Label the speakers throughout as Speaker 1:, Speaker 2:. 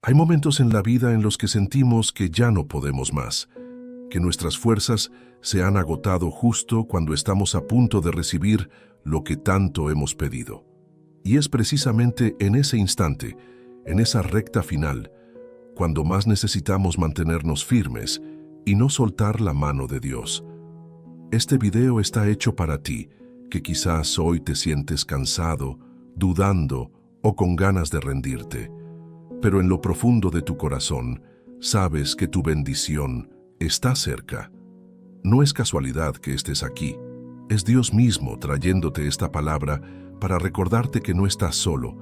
Speaker 1: Hay momentos en la vida en los que sentimos que ya no podemos más, que nuestras fuerzas se han agotado justo cuando estamos a punto de recibir lo que tanto hemos pedido. Y es precisamente en ese instante, en esa recta final, cuando más necesitamos mantenernos firmes y no soltar la mano de Dios. Este video está hecho para ti, que quizás hoy te sientes cansado, dudando o con ganas de rendirte. Pero en lo profundo de tu corazón, sabes que tu bendición está cerca. No es casualidad que estés aquí. Es Dios mismo trayéndote esta palabra para recordarte que no estás solo,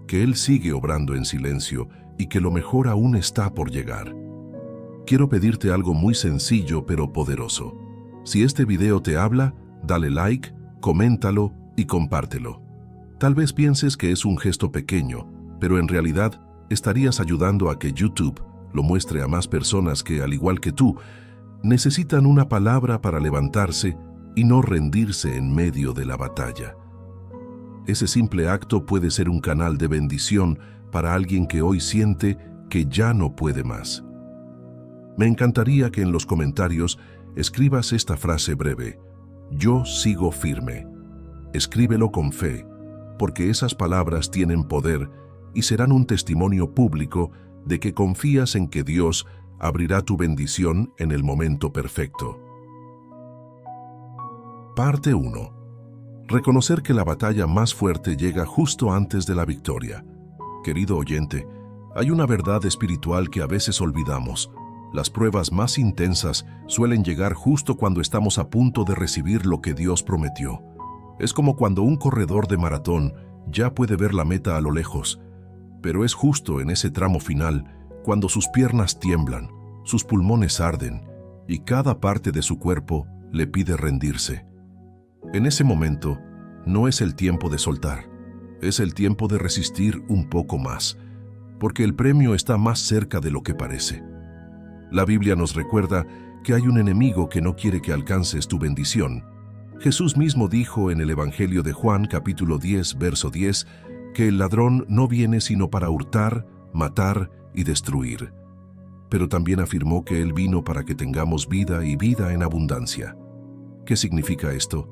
Speaker 1: que Él sigue obrando en silencio y que lo mejor aún está por llegar. Quiero pedirte algo muy sencillo pero poderoso. Si este video te habla, dale like, coméntalo y compártelo. Tal vez pienses que es un gesto pequeño, pero en realidad estarías ayudando a que YouTube lo muestre a más personas que, al igual que tú, necesitan una palabra para levantarse y no rendirse en medio de la batalla. Ese simple acto puede ser un canal de bendición para alguien que hoy siente que ya no puede más. Me encantaría que en los comentarios escribas esta frase breve: yo sigo firme. Escríbelo con fe, porque esas palabras tienen poder y serán un testimonio público de que confías en que Dios abrirá tu bendición en el momento perfecto. Parte 1. Reconocer que la batalla más fuerte llega justo antes de la victoria. Querido oyente, hay una verdad espiritual que a veces olvidamos. Las pruebas más intensas suelen llegar justo cuando estamos a punto de recibir lo que Dios prometió. Es como cuando un corredor de maratón ya puede ver la meta a lo lejos, pero es justo en ese tramo final cuando sus piernas tiemblan, sus pulmones arden y cada parte de su cuerpo le pide rendirse. En ese momento no es el tiempo de soltar, es el tiempo de resistir un poco más, porque el premio está más cerca de lo que parece. La Biblia nos recuerda que hay un enemigo que no quiere que alcances tu bendición. Jesús mismo dijo en el Evangelio de Juan, capítulo 10, verso 10, que el ladrón no viene sino para hurtar, matar y destruir. Pero también afirmó que Él vino para que tengamos vida y vida en abundancia. ¿Qué significa esto?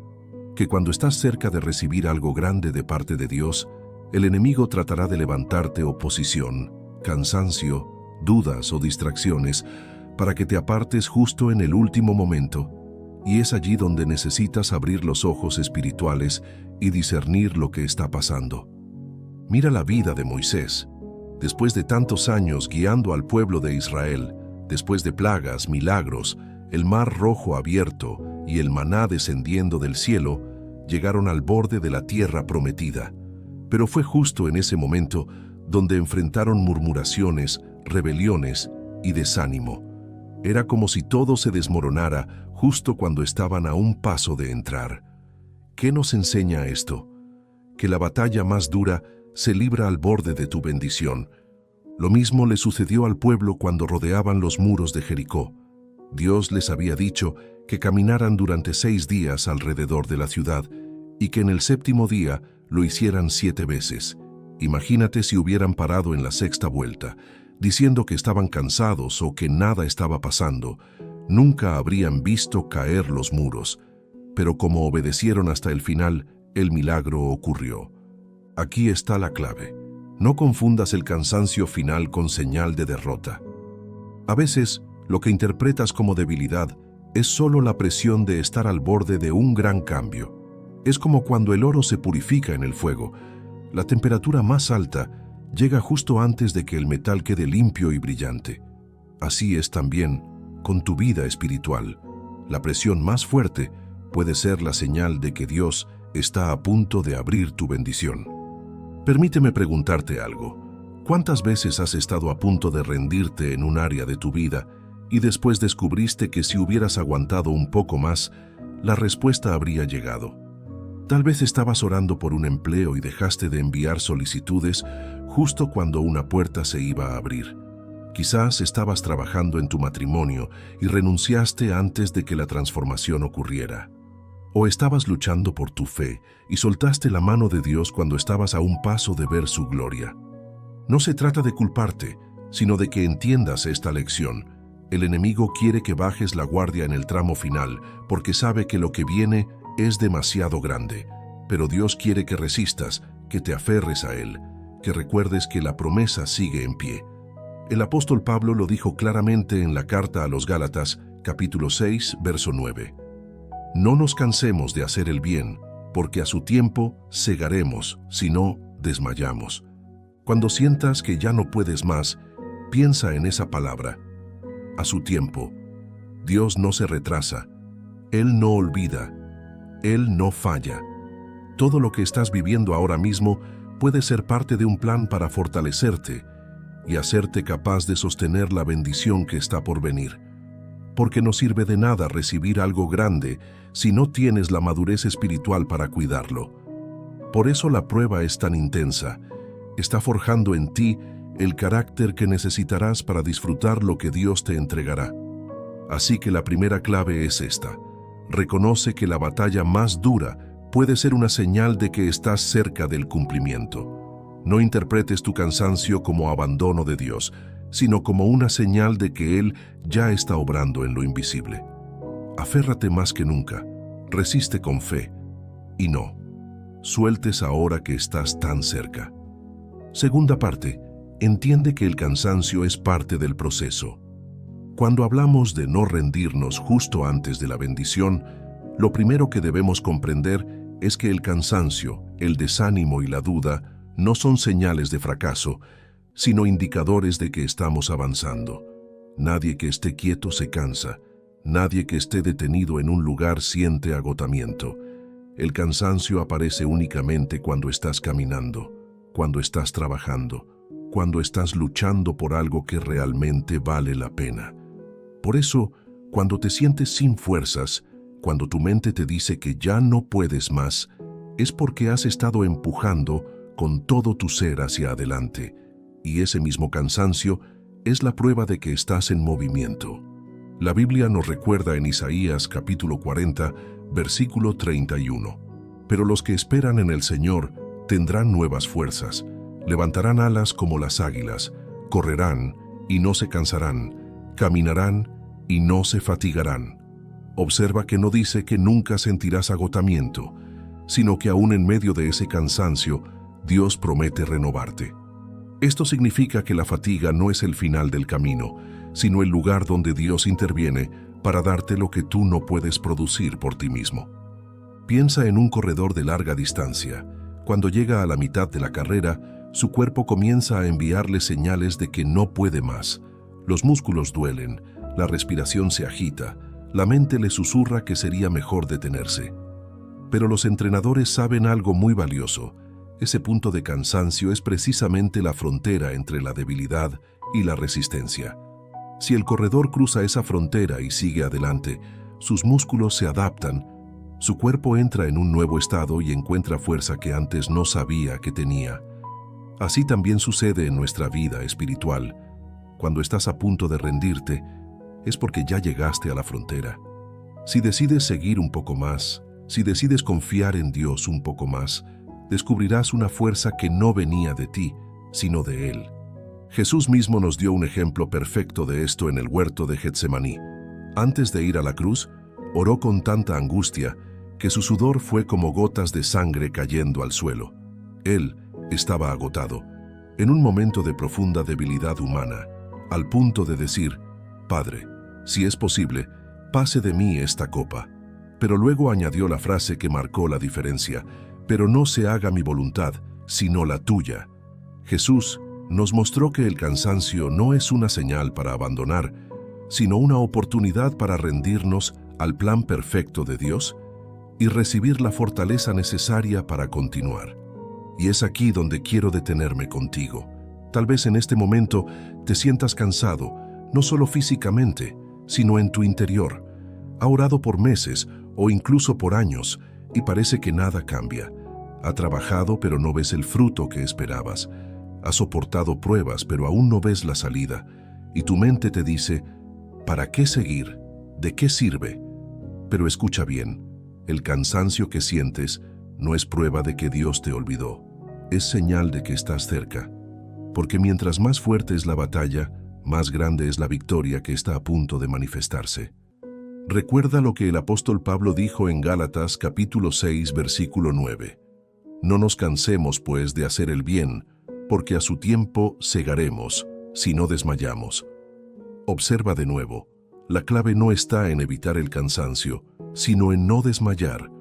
Speaker 1: Que cuando estás cerca de recibir algo grande de parte de Dios, el enemigo tratará de levantarte oposición, cansancio, dudas o distracciones para que te apartes justo en el último momento, y es allí donde necesitas abrir los ojos espirituales y discernir lo que está pasando. Mira la vida de Moisés. Después de tantos años guiando al pueblo de Israel, después de plagas, milagros, el mar rojo abierto y el maná descendiendo del cielo, llegaron al borde de la tierra prometida. Pero fue justo en ese momento donde enfrentaron murmuraciones, rebeliones y desánimo. Era como si todo se desmoronara justo cuando estaban a un paso de entrar. ¿Qué nos enseña esto? Que la batalla más dura se libra al borde de tu bendición. Lo mismo le sucedió al pueblo cuando rodeaban los muros de Jericó. Dios les había dicho que caminaran durante 6 días alrededor de la ciudad y que en el 7º día lo hicieran 7 veces. Imagínate si hubieran parado en la 6ª vuelta, diciendo que estaban cansados o que nada estaba pasando. Nunca habrían visto caer los muros. Pero como obedecieron hasta el final, el milagro ocurrió. Aquí está la clave. No confundas el cansancio final con señal de derrota. A veces, lo que interpretas como debilidad es solo la presión de estar al borde de un gran cambio. Es como cuando el oro se purifica en el fuego. La temperatura más alta llega justo antes de que el metal quede limpio y brillante. Así es también con tu vida espiritual. La presión más fuerte puede ser la señal de que Dios está a punto de abrir tu bendición. Permíteme preguntarte algo. ¿Cuántas veces has estado a punto de rendirte en un área de tu vida y después descubriste que si hubieras aguantado un poco más, la respuesta habría llegado? Tal vez estabas orando por un empleo y dejaste de enviar solicitudes justo cuando una puerta se iba a abrir. Quizás estabas trabajando en tu matrimonio y renunciaste antes de que la transformación ocurriera. O estabas luchando por tu fe y soltaste la mano de Dios cuando estabas a un paso de ver su gloria. No se trata de culparte, sino de que entiendas esta lección. El enemigo quiere que bajes la guardia en el tramo final, porque sabe que lo que viene es demasiado grande. Pero Dios quiere que resistas, que te aferres a Él, que recuerdes que la promesa sigue en pie. El apóstol Pablo lo dijo claramente en la carta a los Gálatas, capítulo 6, verso 9. No nos cansemos de hacer el bien, porque a su tiempo segaremos, si no, desmayamos. Cuando sientas que ya no puedes más, piensa en esa palabra. A su tiempo. Dios no se retrasa. Él no olvida. Él no falla. Todo lo que estás viviendo ahora mismo puede ser parte de un plan para fortalecerte y hacerte capaz de sostener la bendición que está por venir. Porque no sirve de nada recibir algo grande si no tienes la madurez espiritual para cuidarlo. Por eso la prueba es tan intensa. Está forjando en ti el carácter que necesitarás para disfrutar lo que Dios te entregará. Así que la primera clave es esta. Reconoce que la batalla más dura puede ser una señal de que estás cerca del cumplimiento. No interpretes tu cansancio como abandono de Dios, sino como una señal de que Él ya está obrando en lo invisible. Aférrate más que nunca, resiste con fe, y no sueltes ahora que estás tan cerca. Segunda parte, entiende que el cansancio es parte del proceso. Cuando hablamos de no rendirnos justo antes de la bendición, lo primero que debemos comprender es que el cansancio, el desánimo y la duda no son señales de fracaso, sino indicadores de que estamos avanzando. Nadie que esté quieto se cansa. Nadie que esté detenido en un lugar siente agotamiento. El cansancio aparece únicamente cuando estás caminando, cuando estás trabajando, cuando estás luchando por algo que realmente vale la pena. Por eso, cuando te sientes sin fuerzas, cuando tu mente te dice que ya no puedes más, es porque has estado empujando con todo tu ser hacia adelante. Y ese mismo cansancio es la prueba de que estás en movimiento. La Biblia nos recuerda en Isaías capítulo 40, versículo 31. Pero los que esperan en el Señor tendrán nuevas fuerzas, levantarán alas como las águilas, correrán y no se cansarán, caminarán y no se fatigarán. Observa que no dice que nunca sentirás agotamiento, sino que aún en medio de ese cansancio, Dios promete renovarte. Esto significa que la fatiga no es el final del camino, sino el lugar donde Dios interviene para darte lo que tú no puedes producir por ti mismo. Piensa en un corredor de larga distancia. Cuando llega a la mitad de la carrera, su cuerpo comienza a enviarle señales de que no puede más. Los músculos duelen, la respiración se agita, la mente le susurra que sería mejor detenerse. Pero los entrenadores saben algo muy valioso. Ese punto de cansancio es precisamente la frontera entre la debilidad y la resistencia. Si el corredor cruza esa frontera y sigue adelante, sus músculos se adaptan, su cuerpo entra en un nuevo estado y encuentra fuerza que antes no sabía que tenía. Así también sucede en nuestra vida espiritual. Cuando estás a punto de rendirte, es porque ya llegaste a la frontera. Si decides seguir un poco más, si decides confiar en Dios un poco más, descubrirás una fuerza que no venía de ti, sino de Él. Jesús mismo nos dio un ejemplo perfecto de esto en el huerto de Getsemaní. Antes de ir a la cruz, oró con tanta angustia que su sudor fue como gotas de sangre cayendo al suelo. Él estaba agotado, en un momento de profunda debilidad humana, al punto de decir: Padre, si es posible, pase de mí esta copa. Pero luego añadió la frase que marcó la diferencia: pero no se haga mi voluntad, sino la tuya. Jesús nos mostró que el cansancio no es una señal para abandonar, sino una oportunidad para rendirnos al plan perfecto de Dios y recibir la fortaleza necesaria para continuar. Y es aquí donde quiero detenerme contigo. Tal vez en este momento te sientas cansado, no solo físicamente, sino en tu interior. Ha orado por meses o incluso por años, y parece que nada cambia. Ha trabajado, pero no ves el fruto que esperabas. Has soportado pruebas, pero aún no ves la salida. Y tu mente te dice: ¿para qué seguir? ¿De qué sirve? Pero escucha bien, el cansancio que sientes no es prueba de que Dios te olvidó. Es señal de que estás cerca. porque mientras más fuerte es la batalla, más grande es la victoria que está a punto de manifestarse. Recuerda lo que el apóstol Pablo dijo en Gálatas capítulo 6, versículo 9. No nos cansemos, pues, de hacer el bien, porque a su tiempo segaremos, si no desmayamos. Observa de nuevo, la clave no está en evitar el cansancio, sino en no desmayar.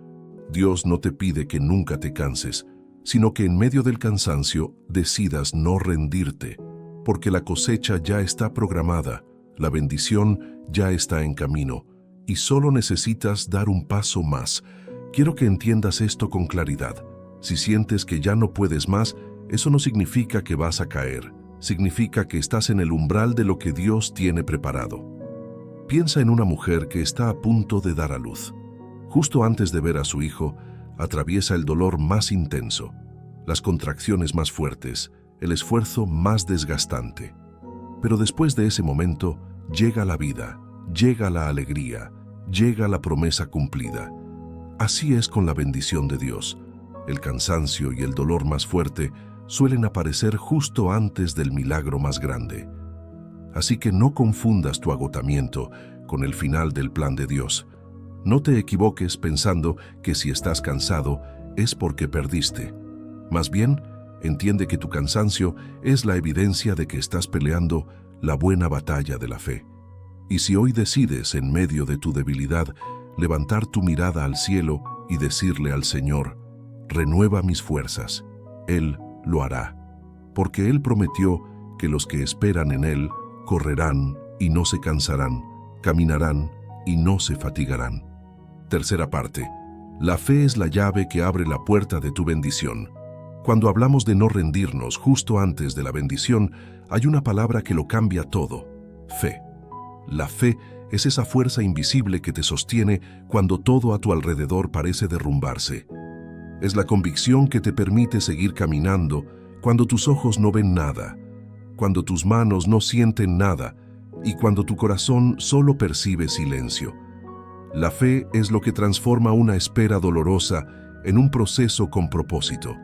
Speaker 1: Dios no te pide que nunca te canses, sino que en medio del cansancio decidas no rendirte, porque la cosecha ya está programada, la bendición ya está en camino, y solo necesitas dar un paso más. Quiero que entiendas esto con claridad. Si sientes que ya no puedes más, eso no significa que vas a caer. Significa que estás en el umbral de lo que Dios tiene preparado. Piensa en una mujer que está a punto de dar a luz. Justo antes de ver a su hijo, atraviesa el dolor más intenso, las contracciones más fuertes, el esfuerzo más desgastante. Pero después de ese momento, llega la vida, llega la alegría, llega la promesa cumplida. Así es con la bendición de Dios. El cansancio y el dolor más fuerte suelen aparecer justo antes del milagro más grande. Así que no confundas tu agotamiento con el final del plan de Dios. No te equivoques pensando que si estás cansado es porque perdiste. Más bien, entiende que tu cansancio es la evidencia de que estás peleando la buena batalla de la fe. Y si hoy decides, en medio de tu debilidad, levantar tu mirada al cielo y decirle al Señor, renueva mis fuerzas, Él lo hará, porque Él prometió que los que esperan en Él correrán y no se cansarán, caminarán y no se fatigarán. Tercera parte. La fe es la llave que abre la puerta de tu bendición. Cuando hablamos de no rendirnos justo antes de la bendición, hay una palabra que lo cambia todo: fe. La fe es esa fuerza invisible que te sostiene cuando todo a tu alrededor parece derrumbarse. Es la convicción que te permite seguir caminando cuando tus ojos no ven nada, cuando tus manos no sienten nada y cuando tu corazón solo percibe silencio. La fe es lo que transforma una espera dolorosa en un proceso con propósito.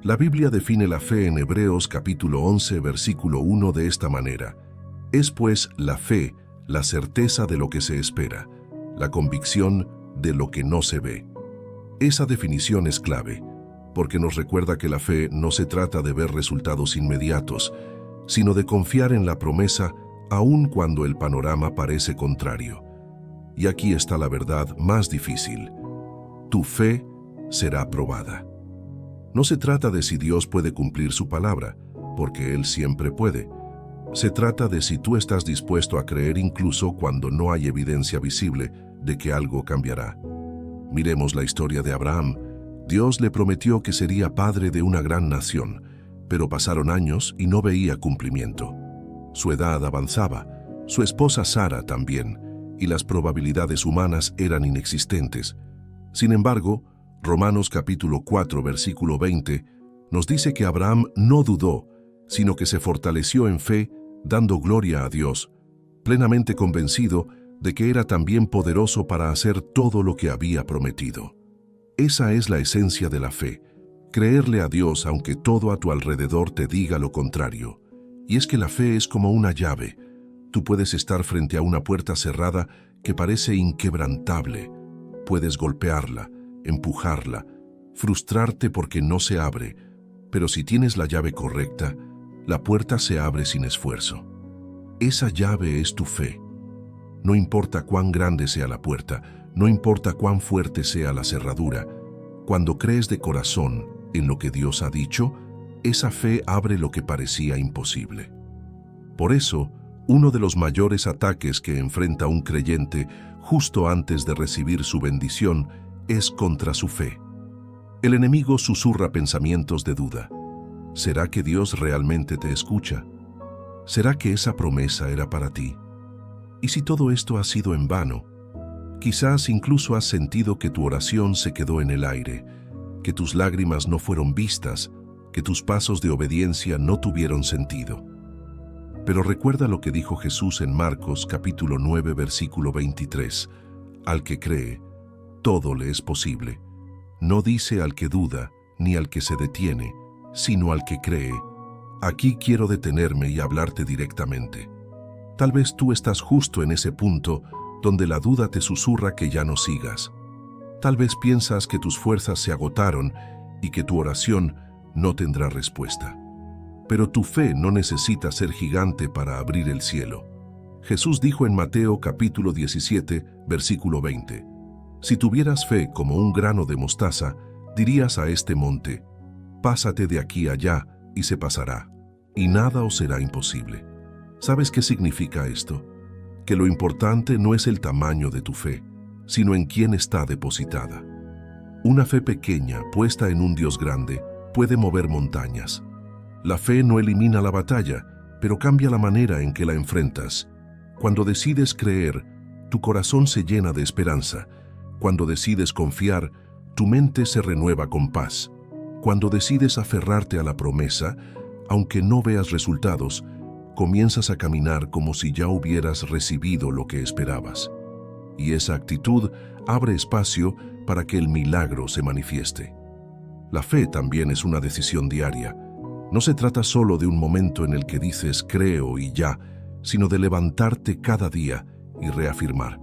Speaker 1: La Biblia define la fe en Hebreos capítulo 11, versículo 1 de esta manera: es pues la fe la certeza de lo que se espera, la convicción de lo que no se ve. Esa definición es clave, porque nos recuerda que la fe no se trata de ver resultados inmediatos, sino de confiar en la promesa aun cuando el panorama parece contrario. Y aquí está la verdad más difícil: tu fe será probada. No se trata de si Dios puede cumplir su palabra, porque Él siempre puede. Se trata de si tú estás dispuesto a creer incluso cuando no hay evidencia visible de que algo cambiará. Miremos la historia de Abraham. Dios le prometió que sería padre de una gran nación, pero pasaron años y no veía cumplimiento. Su edad avanzaba, su esposa Sara también, y las probabilidades humanas eran inexistentes. Sin embargo, Romanos capítulo 4, versículo 20, nos dice que Abraham no dudó, sino que se fortaleció en fe, dando gloria a Dios, plenamente convencido de que era también poderoso para hacer todo lo que había prometido. Esa es la esencia de la fe, creerle a Dios aunque todo a tu alrededor te diga lo contrario. Y es que la fe es como una llave. Tú puedes estar frente a una puerta cerrada que parece inquebrantable. Puedes golpearla, empujarla, frustrarte porque no se abre, pero si tienes la llave correcta, la puerta se abre sin esfuerzo. Esa llave es tu fe. No importa cuán grande sea la puerta, no importa cuán fuerte sea la cerradura, cuando crees de corazón en lo que Dios ha dicho, esa fe abre lo que parecía imposible. Por eso, uno de los mayores ataques que enfrenta un creyente justo antes de recibir su bendición es contra su fe. El enemigo susurra pensamientos de duda. ¿Será que Dios realmente te escucha? ¿Será que esa promesa era para ti? ¿Y si todo esto ha sido en vano? Quizás incluso has sentido que tu oración se quedó en el aire, que tus lágrimas no fueron vistas, que tus pasos de obediencia no tuvieron sentido. Pero recuerda lo que dijo Jesús en Marcos capítulo 9, versículo 23. Al que cree, todo le es posible. No dice al que duda, ni al que se detiene, sino al que cree. Aquí quiero detenerme y hablarte directamente. Tal vez tú estás justo en ese punto donde la duda te susurra que ya no sigas. Tal vez piensas que tus fuerzas se agotaron y que tu oración no tendrá respuesta. Pero tu fe no necesita ser gigante para abrir el cielo. Jesús dijo en Mateo capítulo 17, versículo 20, si tuvieras fe como un grano de mostaza, dirías a este monte, pásate de aquí allá y se pasará, y nada os será imposible. ¿Sabes qué significa esto? Que lo importante no es el tamaño de tu fe, sino en quién está depositada. Una fe pequeña, puesta en un Dios grande, puede mover montañas. La fe no elimina la batalla, pero cambia la manera en que la enfrentas. Cuando decides creer, tu corazón se llena de esperanza. Cuando decides confiar, tu mente se renueva con paz. Cuando decides aferrarte a la promesa, aunque no veas resultados, comienzas a caminar como si ya hubieras recibido lo que esperabas. Y esa actitud abre espacio para que el milagro se manifieste. La fe también es una decisión diaria. No se trata solo de un momento en el que dices creo y ya, sino de levantarte cada día y reafirmar.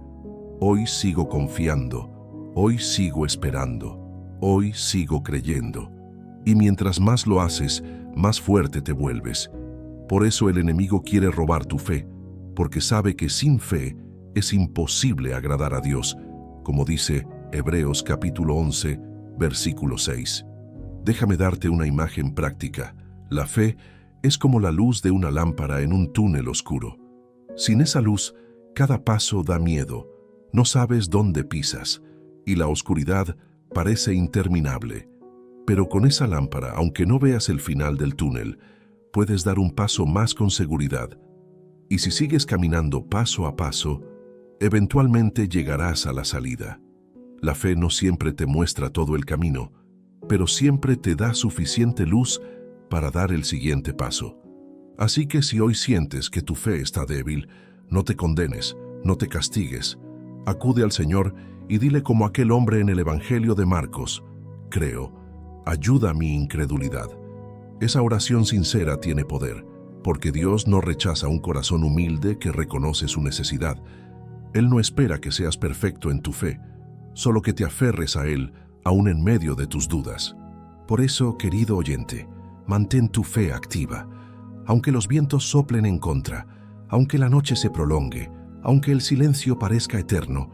Speaker 1: Hoy sigo confiando, hoy sigo esperando, hoy sigo creyendo. Y mientras más lo haces, más fuerte te vuelves. Por eso el enemigo quiere robar tu fe, porque sabe que sin fe es imposible agradar a Dios, como dice Hebreos capítulo 11, versículo 6. Déjame darte una imagen práctica. La fe es como la luz de una lámpara en un túnel oscuro. Sin esa luz, cada paso da miedo, no sabes dónde pisas, y la oscuridad parece interminable. Pero con esa lámpara, aunque no veas el final del túnel, puedes dar un paso más con seguridad. Y si sigues caminando paso a paso, eventualmente llegarás a la salida. La fe no siempre te muestra todo el camino, pero siempre te da suficiente luz para dar el siguiente paso. Así que si hoy sientes que tu fe está débil, no te condenes, no te castigues. Acude al Señor y dile como aquel hombre en el Evangelio de Marcos, creo, ayuda a mi incredulidad. Esa oración sincera tiene poder, porque Dios no rechaza un corazón humilde que reconoce su necesidad. Él no espera que seas perfecto en tu fe, solo que te aferres a Él, aún en medio de tus dudas. Por eso, querido oyente, mantén tu fe activa. Aunque los vientos soplen en contra, aunque la noche se prolongue, aunque el silencio parezca eterno,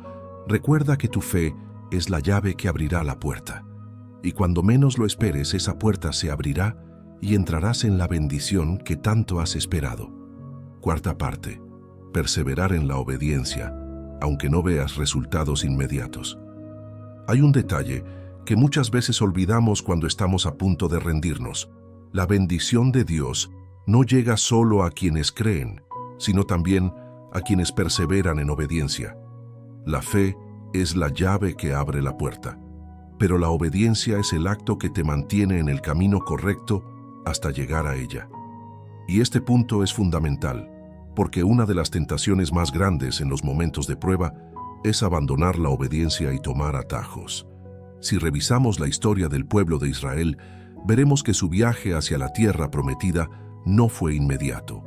Speaker 1: recuerda que tu fe es la llave que abrirá la puerta. Y cuando menos lo esperes, esa puerta se abrirá y entrarás en la bendición que tanto has esperado. Cuarta parte. Perseverar en la obediencia, aunque no veas resultados inmediatos. Hay un detalle que muchas veces olvidamos cuando estamos a punto de rendirnos. La bendición de Dios no llega solo a quienes creen, sino también a quienes perseveran en obediencia. La fe es la llave que abre la puerta, pero la obediencia es el acto que te mantiene en el camino correcto hasta llegar a ella. Y este punto es fundamental, porque una de las tentaciones más grandes en los momentos de prueba es abandonar la obediencia y tomar atajos. Si revisamos la historia del pueblo de Israel, veremos que su viaje hacia la tierra prometida no fue inmediato.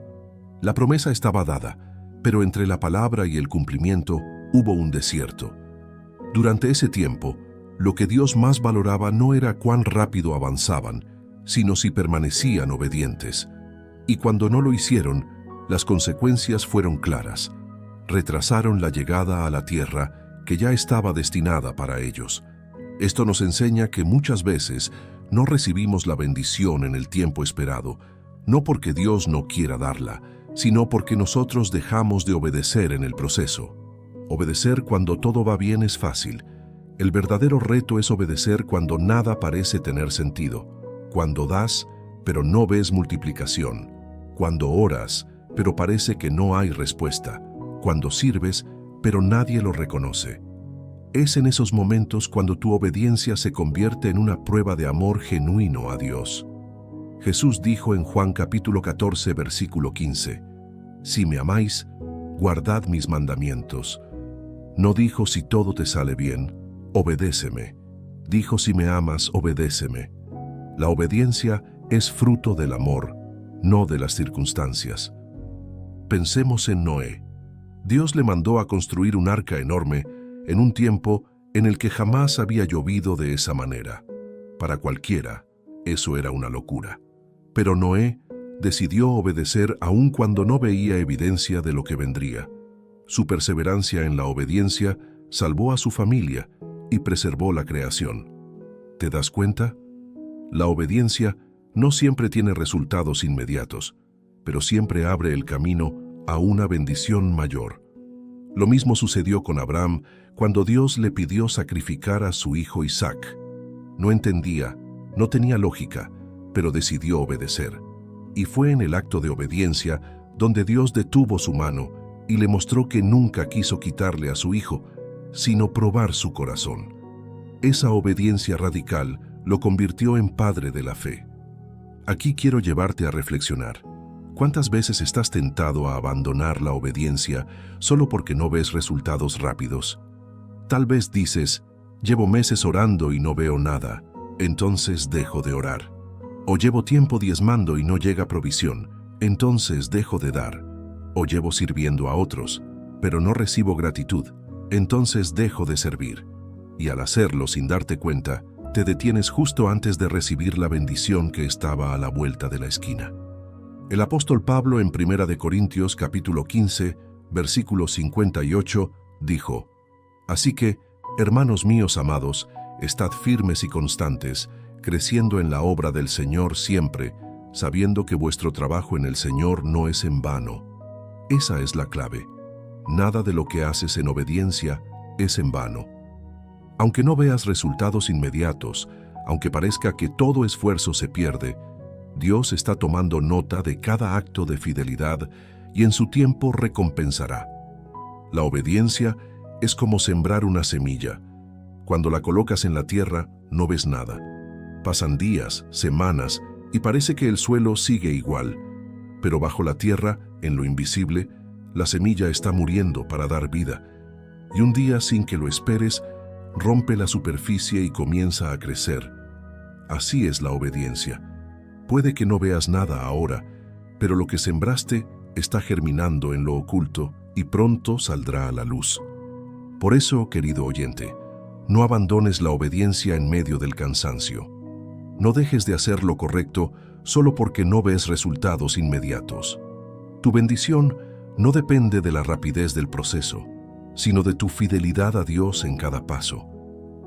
Speaker 1: La promesa estaba dada, pero entre la palabra y el cumplimiento hubo un desierto. Durante ese tiempo, lo que Dios más valoraba no era cuán rápido avanzaban, sino si permanecían obedientes. Y cuando no lo hicieron, las consecuencias fueron claras. Retrasaron la llegada a la tierra que ya estaba destinada para ellos. Esto nos enseña que muchas veces no recibimos la bendición en el tiempo esperado, no porque Dios no quiera darla, sino porque nosotros dejamos de obedecer en el proceso. Obedecer cuando todo va bien es fácil. El verdadero reto es obedecer cuando nada parece tener sentido. Cuando das, pero no ves multiplicación. Cuando oras, pero parece que no hay respuesta. Cuando sirves, pero nadie lo reconoce. Es en esos momentos cuando tu obediencia se convierte en una prueba de amor genuino a Dios. Jesús dijo en Juan capítulo 14, versículo 15, «Si me amáis, guardad mis mandamientos». No dijo si todo te sale bien, obedéceme. Dijo si me amas, obedéceme. La obediencia es fruto del amor, no de las circunstancias. Pensemos en Noé. Dios le mandó a construir un arca enorme en un tiempo en el que jamás había llovido de esa manera. Para cualquiera, eso era una locura. Pero Noé decidió obedecer aun cuando no veía evidencia de lo que vendría. Su perseverancia en la obediencia salvó a su familia y preservó la creación. ¿Te das cuenta? La obediencia no siempre tiene resultados inmediatos, pero siempre abre el camino a una bendición mayor. Lo mismo sucedió con Abraham cuando Dios le pidió sacrificar a su hijo Isaac. No entendía, no tenía lógica, pero decidió obedecer. Y fue en el acto de obediencia donde Dios detuvo su mano y le mostró que nunca quiso quitarle a su hijo, sino probar su corazón. Esa obediencia radical lo convirtió en padre de la fe. Aquí quiero llevarte a reflexionar. ¿Cuántas veces estás tentado a abandonar la obediencia solo porque no ves resultados rápidos? Tal vez dices, llevo meses orando y no veo nada, entonces dejo de orar. O llevo tiempo diezmando y no llega provisión, entonces dejo de dar. O llevo sirviendo a otros, pero no recibo gratitud, entonces dejo de servir. Y al hacerlo sin darte cuenta, te detienes justo antes de recibir la bendición que estaba a la vuelta de la esquina. El apóstol Pablo en 1 Corintios capítulo 15, versículo 58, dijo: Así que, hermanos míos amados, estad firmes y constantes, creciendo en la obra del Señor siempre, sabiendo que vuestro trabajo en el Señor no es en vano. Esa es la clave. Nada de lo que haces en obediencia es en vano. Aunque no veas resultados inmediatos, aunque parezca que todo esfuerzo se pierde, Dios está tomando nota de cada acto de fidelidad y en su tiempo recompensará. La obediencia es como sembrar una semilla. Cuando la colocas en la tierra, no ves nada. Pasan días, semanas, y parece que el suelo sigue igual. Pero bajo la tierra, en lo invisible, la semilla está muriendo para dar vida. Y un día, sin que lo esperes, rompe la superficie y comienza a crecer. Así es la obediencia. Puede que no veas nada ahora, pero lo que sembraste está germinando en lo oculto y pronto saldrá a la luz. Por eso, querido oyente, no abandones la obediencia en medio del cansancio. No dejes de hacer lo correcto solo porque no ves resultados inmediatos. Tu bendición no depende de la rapidez del proceso, sino de tu fidelidad a Dios en cada paso.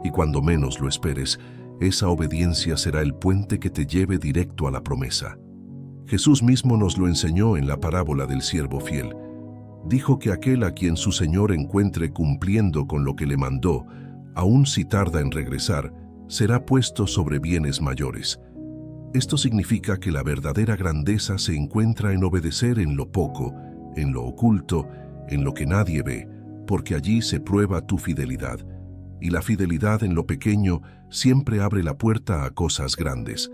Speaker 1: Y cuando menos lo esperes, esa obediencia será el puente que te lleve directo a la promesa. Jesús mismo nos lo enseñó en la parábola del siervo fiel. Dijo que aquel a quien su Señor encuentre cumpliendo con lo que le mandó, aun si tarda en regresar, será puesto sobre bienes mayores. Esto significa que la verdadera grandeza se encuentra en obedecer en lo poco, en lo oculto, en lo que nadie ve, porque allí se prueba tu fidelidad. Y la fidelidad en lo pequeño siempre abre la puerta a cosas grandes.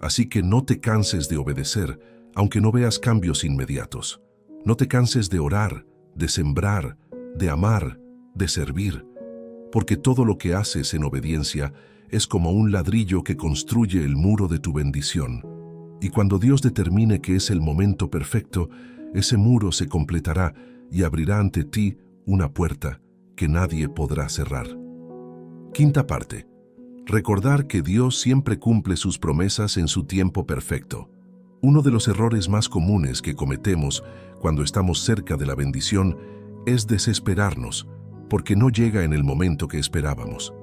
Speaker 1: Así que no te canses de obedecer, aunque no veas cambios inmediatos. No te canses de orar, de sembrar, de amar, de servir, porque todo lo que haces en obediencia es como un ladrillo que construye el muro de tu bendición. Y cuando Dios determine que es el momento perfecto, ese muro se completará y abrirá ante ti una puerta que nadie podrá cerrar. Quinta parte. Recordar que Dios siempre cumple sus promesas en su tiempo perfecto. Uno de los errores más comunes que cometemos cuando estamos cerca de la bendición es desesperarnos, porque no llega en el momento que esperábamos.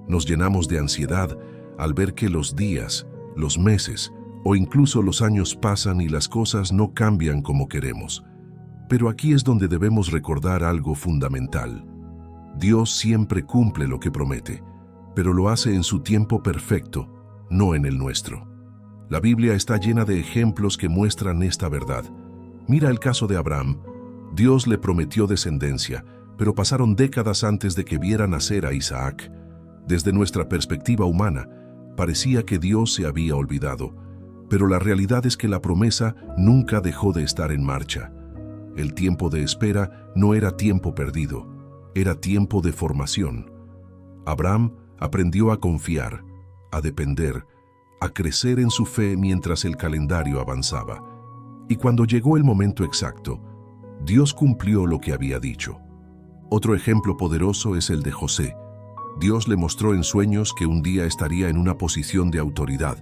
Speaker 1: Nos llenamos de ansiedad al ver que los días, los meses o incluso los años pasan y las cosas no cambian como queremos. Pero aquí es donde debemos recordar algo fundamental. Dios siempre cumple lo que promete, pero lo hace en su tiempo perfecto, no en el nuestro. La Biblia está llena de ejemplos que muestran esta verdad. Mira el caso de Abraham. Dios le prometió descendencia, pero pasaron décadas antes de que viera nacer a Isaac. Desde nuestra perspectiva humana, parecía que Dios se había olvidado, pero la realidad es que la promesa nunca dejó de estar en marcha. El tiempo de espera no era tiempo perdido, era tiempo de formación. Abraham aprendió a confiar, a depender, a crecer en su fe mientras el calendario avanzaba. Y cuando llegó el momento exacto, Dios cumplió lo que había dicho. Otro ejemplo poderoso es el de José. Dios le mostró en sueños que un día estaría en una posición de autoridad,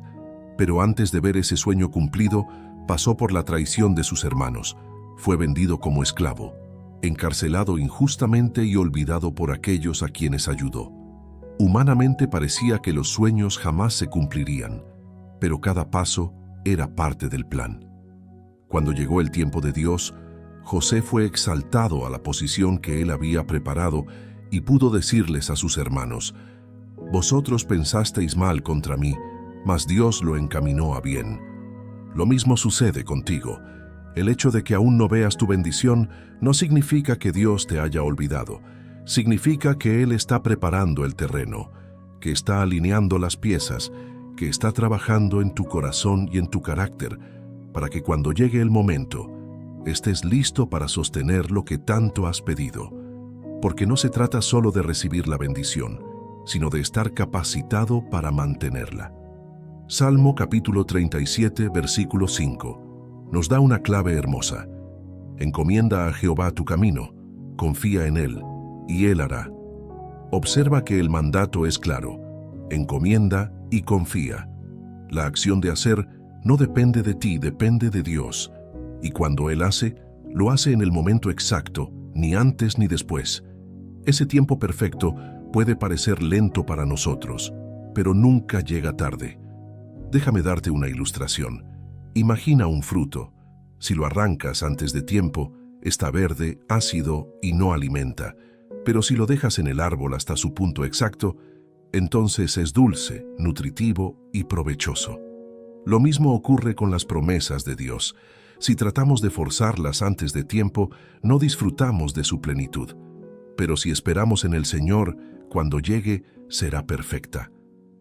Speaker 1: pero antes de ver ese sueño cumplido, pasó por la traición de sus hermanos. Fue vendido como esclavo, encarcelado injustamente y olvidado por aquellos a quienes ayudó. Humanamente parecía que los sueños jamás se cumplirían, pero cada paso era parte del plan. Cuando llegó el tiempo de Dios, José fue exaltado a la posición que él había preparado y pudo decirles a sus hermanos: «Vosotros pensasteis mal contra mí, mas Dios lo encaminó a bien». Lo mismo sucede contigo. El hecho de que aún no veas tu bendición no significa que Dios te haya olvidado. Significa que Él está preparando el terreno, que está alineando las piezas, que está trabajando en tu corazón y en tu carácter, para que cuando llegue el momento, estés listo para sostener lo que tanto has pedido. Porque no se trata solo de recibir la bendición, sino de estar capacitado para mantenerla. Salmo capítulo 37, versículo 5, nos da una clave hermosa. Encomienda a Jehová tu camino, confía en Él, y Él hará. Observa que el mandato es claro: encomienda y confía. La acción de hacer no depende de ti, depende de Dios. Y cuando Él hace, lo hace en el momento exacto, ni antes ni después. Ese tiempo perfecto puede parecer lento para nosotros, pero nunca llega tarde. Déjame darte una ilustración. Imagina un fruto. Si lo arrancas antes de tiempo, está verde, ácido y no alimenta. Pero si lo dejas en el árbol hasta su punto exacto, entonces es dulce, nutritivo y provechoso. Lo mismo ocurre con las promesas de Dios. Si tratamos de forzarlas antes de tiempo, no disfrutamos de su plenitud. Pero si esperamos en el Señor, cuando llegue, será perfecta.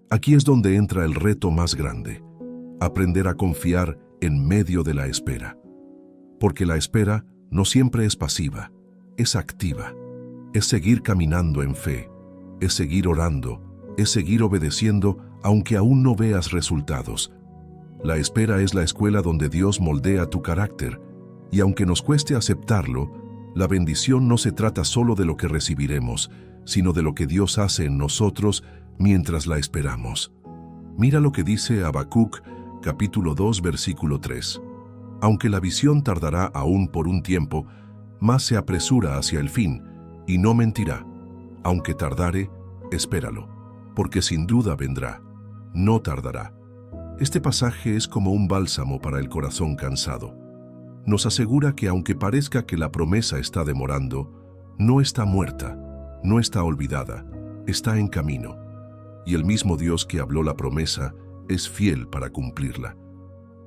Speaker 1: Aquí es donde entra el reto más grande: aprender a confiar en medio de la espera. Porque la espera no siempre es pasiva, es activa. Es seguir caminando en fe, es seguir orando, es seguir obedeciendo aunque aún no veas resultados. La espera es la escuela donde Dios moldea tu carácter, y aunque nos cueste aceptarlo, la bendición no se trata solo de lo que recibiremos, sino de lo que Dios hace en nosotros mientras la esperamos. Mira lo que dice Habacuc, capítulo 2, versículo 3. Aunque la visión tardará aún por un tiempo, más se apresura hacia el fin, y no mentirá. Aunque tardare, espéralo, porque sin duda vendrá, no tardará. Este pasaje es como un bálsamo para el corazón cansado. Nos asegura que aunque parezca que la promesa está demorando, no está muerta, no está olvidada, está en camino. Y el mismo Dios que habló la promesa es fiel para cumplirla.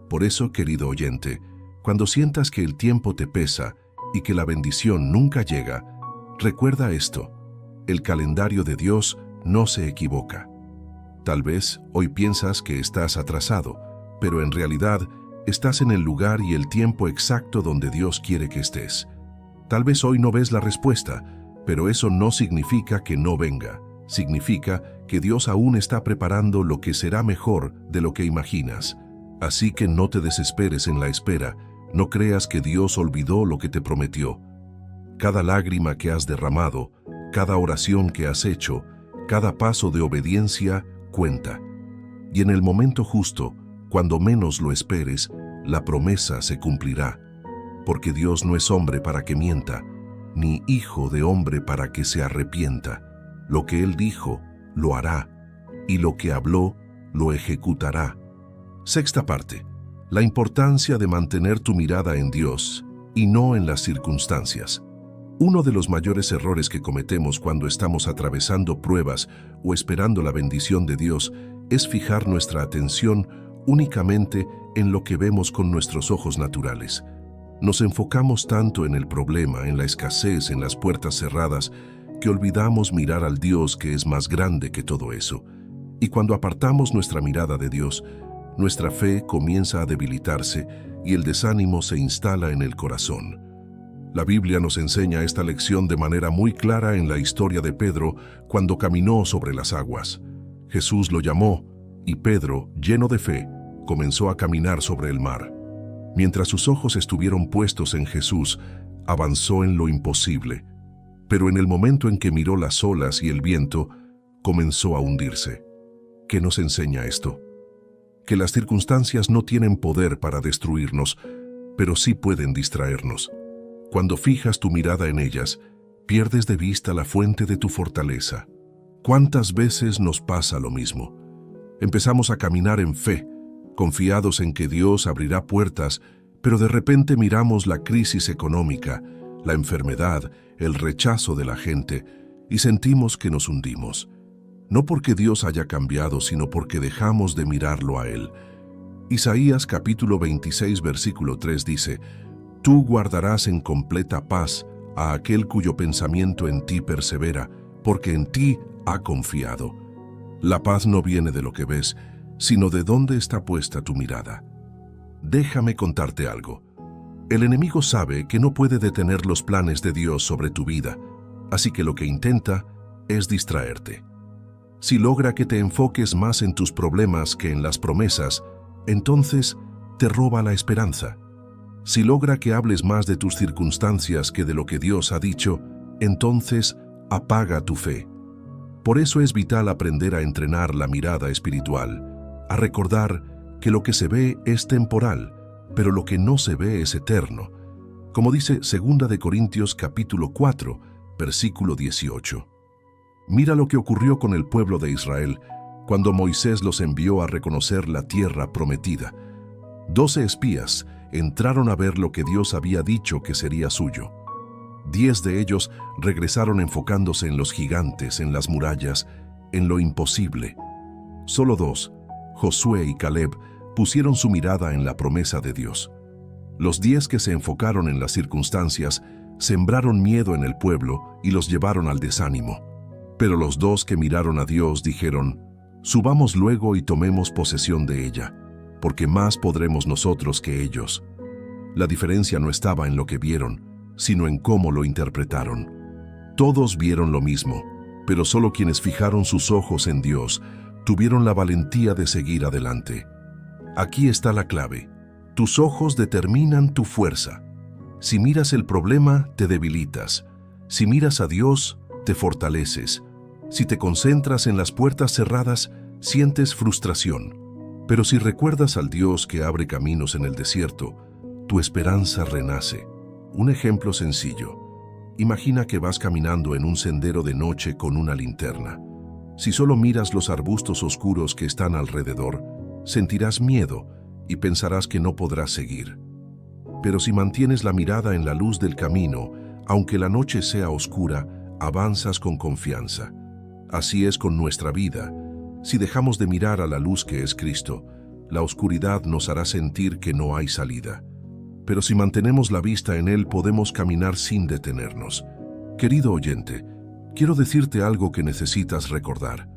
Speaker 1: Por eso, querido oyente, cuando sientas que el tiempo te pesa y que la bendición nunca llega, recuerda esto: el calendario de Dios no se equivoca. Tal vez hoy piensas que estás atrasado, pero en realidad estás en el lugar y el tiempo exacto donde Dios quiere que estés. Tal vez hoy no ves la respuesta, pero eso no significa que no venga. Significa que Dios aún está preparando lo que será mejor de lo que imaginas. Así que no te desesperes en la espera, no creas que Dios olvidó lo que te prometió. Cada lágrima que has derramado, cada oración que has hecho, cada paso de obediencia cuenta. Y en el momento justo, cuando menos lo esperes, la promesa se cumplirá. Porque Dios no es hombre para que mienta, ni hijo de hombre para que se arrepienta. Lo que Él dijo, lo hará, y lo que habló, lo ejecutará. Sexta parte: la importancia de mantener tu mirada en Dios y no en las circunstancias. Uno de los mayores errores que cometemos cuando estamos atravesando pruebas o esperando la bendición de Dios es fijar nuestra atención únicamente en lo que vemos con nuestros ojos naturales. Nos enfocamos tanto en el problema, en la escasez, en las puertas cerradas, que olvidamos mirar al Dios que es más grande que todo eso. Y cuando apartamos nuestra mirada de Dios, nuestra fe comienza a debilitarse y el desánimo se instala en el corazón. La Biblia nos enseña esta lección de manera muy clara en la historia de Pedro cuando caminó sobre las aguas. Jesús lo llamó y Pedro, lleno de fe, comenzó a caminar sobre el mar. Mientras sus ojos estuvieron puestos en Jesús, avanzó en lo imposible. Pero en el momento en que miró las olas y el viento, comenzó a hundirse. ¿Qué nos enseña esto? Que las circunstancias no tienen poder para destruirnos, pero sí pueden distraernos. Cuando fijas tu mirada en ellas, pierdes de vista la fuente de tu fortaleza. ¿Cuántas veces nos pasa lo mismo? Empezamos a caminar en fe, confiados en que Dios abrirá puertas, pero de repente miramos la crisis económica, la enfermedad, el rechazo de la gente, y sentimos que nos hundimos. No porque Dios haya cambiado, sino porque dejamos de mirarlo a Él. Isaías capítulo 26, versículo 3 dice: «Tú guardarás en completa paz a aquel cuyo pensamiento en ti persevera, porque en ti ha confiado». La paz no viene de lo que ves, sino de dónde está puesta tu mirada. Déjame contarte algo. El enemigo sabe que no puede detener los planes de Dios sobre tu vida, así que lo que intenta es distraerte. Si logra que te enfoques más en tus problemas que en las promesas, entonces te roba la esperanza. Si logra que hables más de tus circunstancias que de lo que Dios ha dicho, entonces apaga tu fe. Por eso es vital aprender a entrenar la mirada espiritual, a recordar que lo que se ve es temporal, pero lo que no se ve es eterno. Como dice 2 Corintios capítulo 4, versículo 18. Mira lo que ocurrió con el pueblo de Israel cuando Moisés los envió a reconocer la tierra prometida. 12 espías entraron a ver lo que Dios había dicho que sería suyo. 10 de ellos regresaron enfocándose en los gigantes, en las murallas, en lo imposible. Solo 2, Josué y Caleb, pusieron su mirada en la promesa de Dios. Los 10 que se enfocaron en las circunstancias sembraron miedo en el pueblo y los llevaron al desánimo. Pero los 2 que miraron a Dios dijeron: «Subamos luego y tomemos posesión de ella, porque más podremos nosotros que ellos». La diferencia no estaba en lo que vieron, sino en cómo lo interpretaron. Todos vieron lo mismo, pero solo quienes fijaron sus ojos en Dios tuvieron la valentía de seguir adelante. Aquí está la clave. Tus ojos determinan tu fuerza. Si miras el problema, te debilitas. Si miras a Dios, te fortaleces. Si te concentras en las puertas cerradas, sientes frustración. Pero si recuerdas al Dios que abre caminos en el desierto, tu esperanza renace. Un ejemplo sencillo. Imagina que vas caminando en un sendero de noche con una linterna. Si solo miras los arbustos oscuros que están alrededor, sentirás miedo y pensarás que no podrás seguir. Pero si mantienes la mirada en la luz del camino, aunque la noche sea oscura, avanzas con confianza. Así es con nuestra vida. Si dejamos de mirar a la luz que es Cristo, la oscuridad nos hará sentir que no hay salida. Pero si mantenemos la vista en Él, podemos caminar sin detenernos. Querido oyente, quiero decirte algo que necesitas recordar.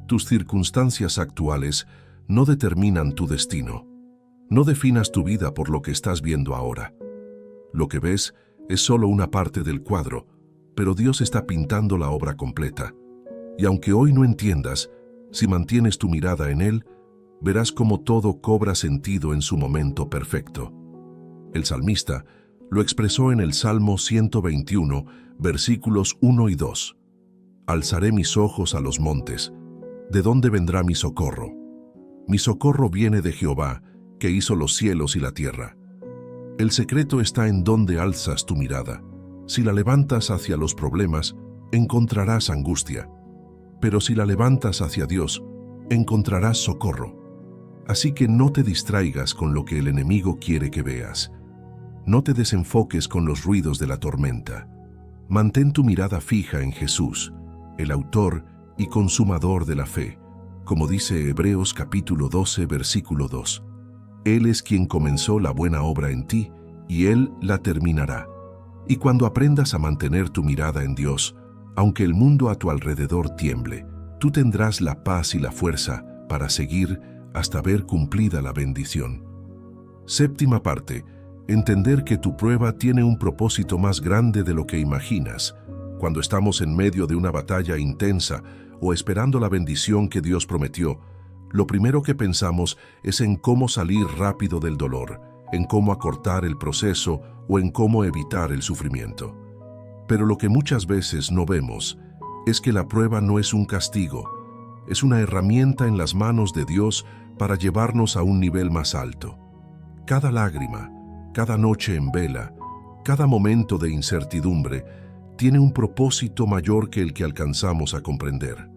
Speaker 1: Tus circunstancias actuales no determinan tu destino. No definas tu vida por lo que estás viendo ahora. Lo que ves es solo una parte del cuadro, pero Dios está pintando la obra completa. Y aunque hoy no entiendas, si mantienes tu mirada en Él, verás cómo todo cobra sentido en su momento perfecto. El salmista lo expresó en el Salmo 121, versículos 1 y 2. «Alzaré mis ojos a los montes. ¿De dónde vendrá mi socorro? Mi socorro viene de Jehová, que hizo los cielos y la tierra». El secreto está en dónde alzas tu mirada. Si la levantas hacia los problemas, encontrarás angustia. Pero si la levantas hacia Dios, encontrarás socorro. Así que no te distraigas con lo que el enemigo quiere que veas. No te desenfoques con los ruidos de la tormenta. Mantén tu mirada fija en Jesús, el autor y consumador de la fe, como dice Hebreos capítulo 12, versículo 2. Él es quien comenzó la buena obra en ti, y Él la terminará. Y cuando aprendas a mantener tu mirada en Dios, aunque el mundo a tu alrededor tiemble, tú tendrás la paz y la fuerza para seguir hasta ver cumplida la bendición. Séptima parte. Entender que tu prueba tiene un propósito más grande de lo que imaginas. Cuando estamos en medio de una batalla intensa o esperando la bendición que Dios prometió, lo primero que pensamos es en cómo salir rápido del dolor, en cómo acortar el proceso o en cómo evitar el sufrimiento. Pero lo que muchas veces no vemos es que la prueba no es un castigo, es una herramienta en las manos de Dios para llevarnos a un nivel más alto. Cada lágrima, cada noche en vela, cada momento de incertidumbre tiene un propósito mayor que el que alcanzamos a comprender.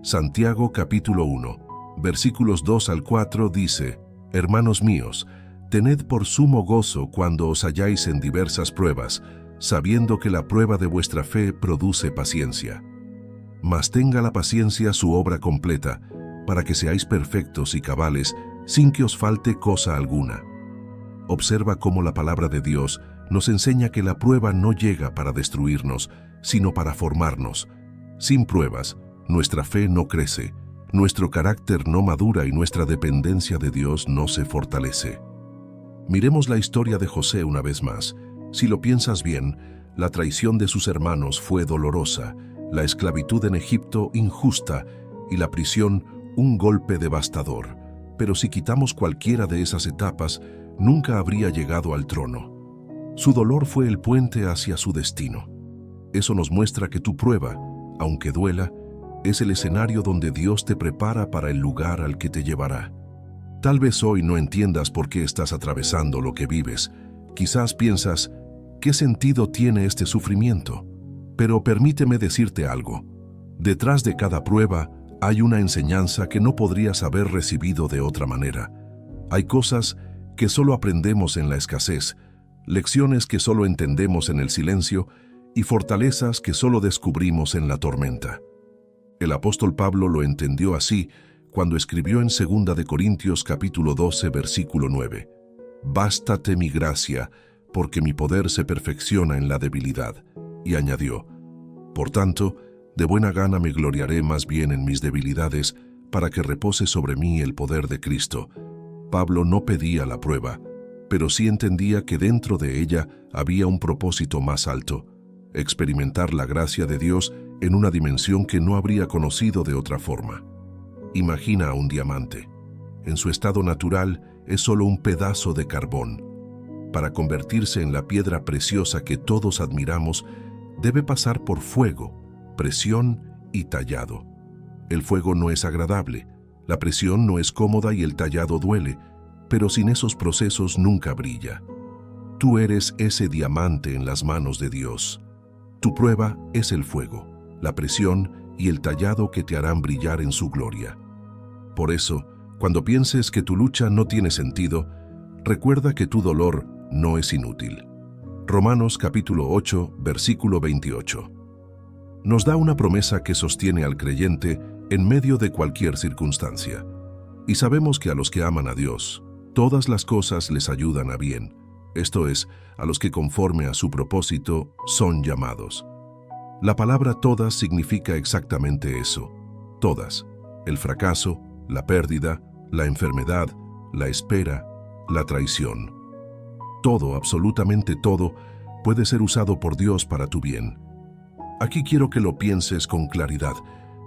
Speaker 1: Santiago capítulo 1, versículos 2 al 4 dice: Hermanos míos, tened por sumo gozo cuando os halláis en diversas pruebas, sabiendo que la prueba de vuestra fe produce paciencia. Mas tenga la paciencia su obra completa, para que seáis perfectos y cabales, sin que os falte cosa alguna. Observa cómo la palabra de Dios nos enseña que la prueba no llega para destruirnos, sino para formarnos. Sin pruebas, nuestra fe no crece, nuestro carácter no madura y nuestra dependencia de Dios no se fortalece. Miremos la historia de José una vez más. Si lo piensas bien, la traición de sus hermanos fue dolorosa, la esclavitud en Egipto injusta y la prisión un golpe devastador. Pero si quitamos cualquiera de esas etapas, nunca habría llegado al trono. Su dolor fue el puente hacia su destino. Eso nos muestra que tu prueba, aunque duela, es el escenario donde Dios te prepara para el lugar al que te llevará. Tal vez hoy no entiendas por qué estás atravesando lo que vives. Quizás piensas, ¿qué sentido tiene este sufrimiento? Pero permíteme decirte algo. Detrás de cada prueba hay una enseñanza que no podrías haber recibido de otra manera. Hay cosas que solo aprendemos en la escasez, lecciones que solo entendemos en el silencio y fortalezas que solo descubrimos en la tormenta. El apóstol Pablo lo entendió así cuando escribió en 2 de Corintios capítulo 12, versículo 9. «Bástate mi gracia, porque mi poder se perfecciona en la debilidad». Y añadió: «Por tanto, de buena gana me gloriaré más bien en mis debilidades, para que repose sobre mí el poder de Cristo». Pablo no pedía la prueba, pero sí entendía que dentro de ella había un propósito más alto: experimentar la gracia de Dios en una dimensión que no habría conocido de otra forma. Imagina a un diamante. En su estado natural es solo un pedazo de carbón. Para convertirse en la piedra preciosa que todos admiramos, debe pasar por fuego, presión y tallado. El fuego no es agradable, la presión no es cómoda y el tallado duele, pero sin esos procesos nunca brilla. Tú eres ese diamante en las manos de Dios. Tu prueba es el fuego, la presión y el tallado que te harán brillar en su gloria. Por eso, cuando pienses que tu lucha no tiene sentido, recuerda que tu dolor no es inútil. Romanos capítulo 8, versículo 28. Nos da una promesa que sostiene al creyente en medio de cualquier circunstancia. Y sabemos que a los que aman a Dios, todas las cosas les ayudan a bien, esto es, a los que conforme a su propósito son llamados. La palabra todas significa exactamente eso, todas: el fracaso, la pérdida, la enfermedad, la espera, la traición. Todo, absolutamente todo, puede ser usado por Dios para tu bien. Aquí quiero que lo pienses con claridad.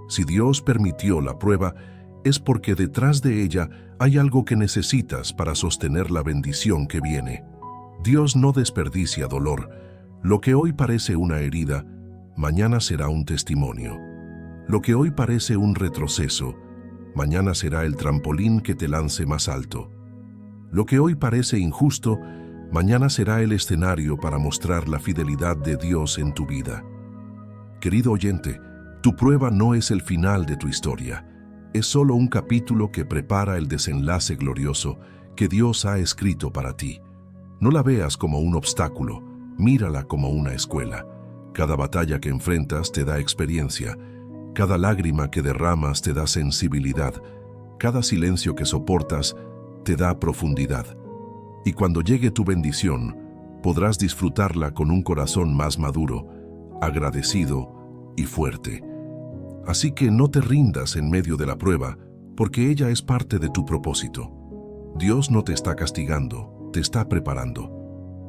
Speaker 1: Si Dios permitió la prueba, es porque detrás de ella hay algo que necesitas para sostener la bendición que viene. Dios no desperdicia dolor. Lo que hoy parece una herida, mañana será un testimonio. Lo que hoy parece un retroceso, mañana será el trampolín que te lance más alto. Lo que hoy parece injusto, mañana será el escenario para mostrar la fidelidad de Dios en tu vida. Querido oyente, tu prueba no es el final de tu historia. Es solo un capítulo que prepara el desenlace glorioso que Dios ha escrito para ti. No la veas como un obstáculo, mírala como una escuela. Cada batalla que enfrentas te da experiencia. Cada lágrima que derramas te da sensibilidad. Cada silencio que soportas te da profundidad. Y cuando llegue tu bendición, podrás disfrutarla con un corazón más maduro, agradecido y fuerte. Así que no te rindas en medio de la prueba, porque ella es parte de tu propósito. Dios no te está castigando, te está preparando.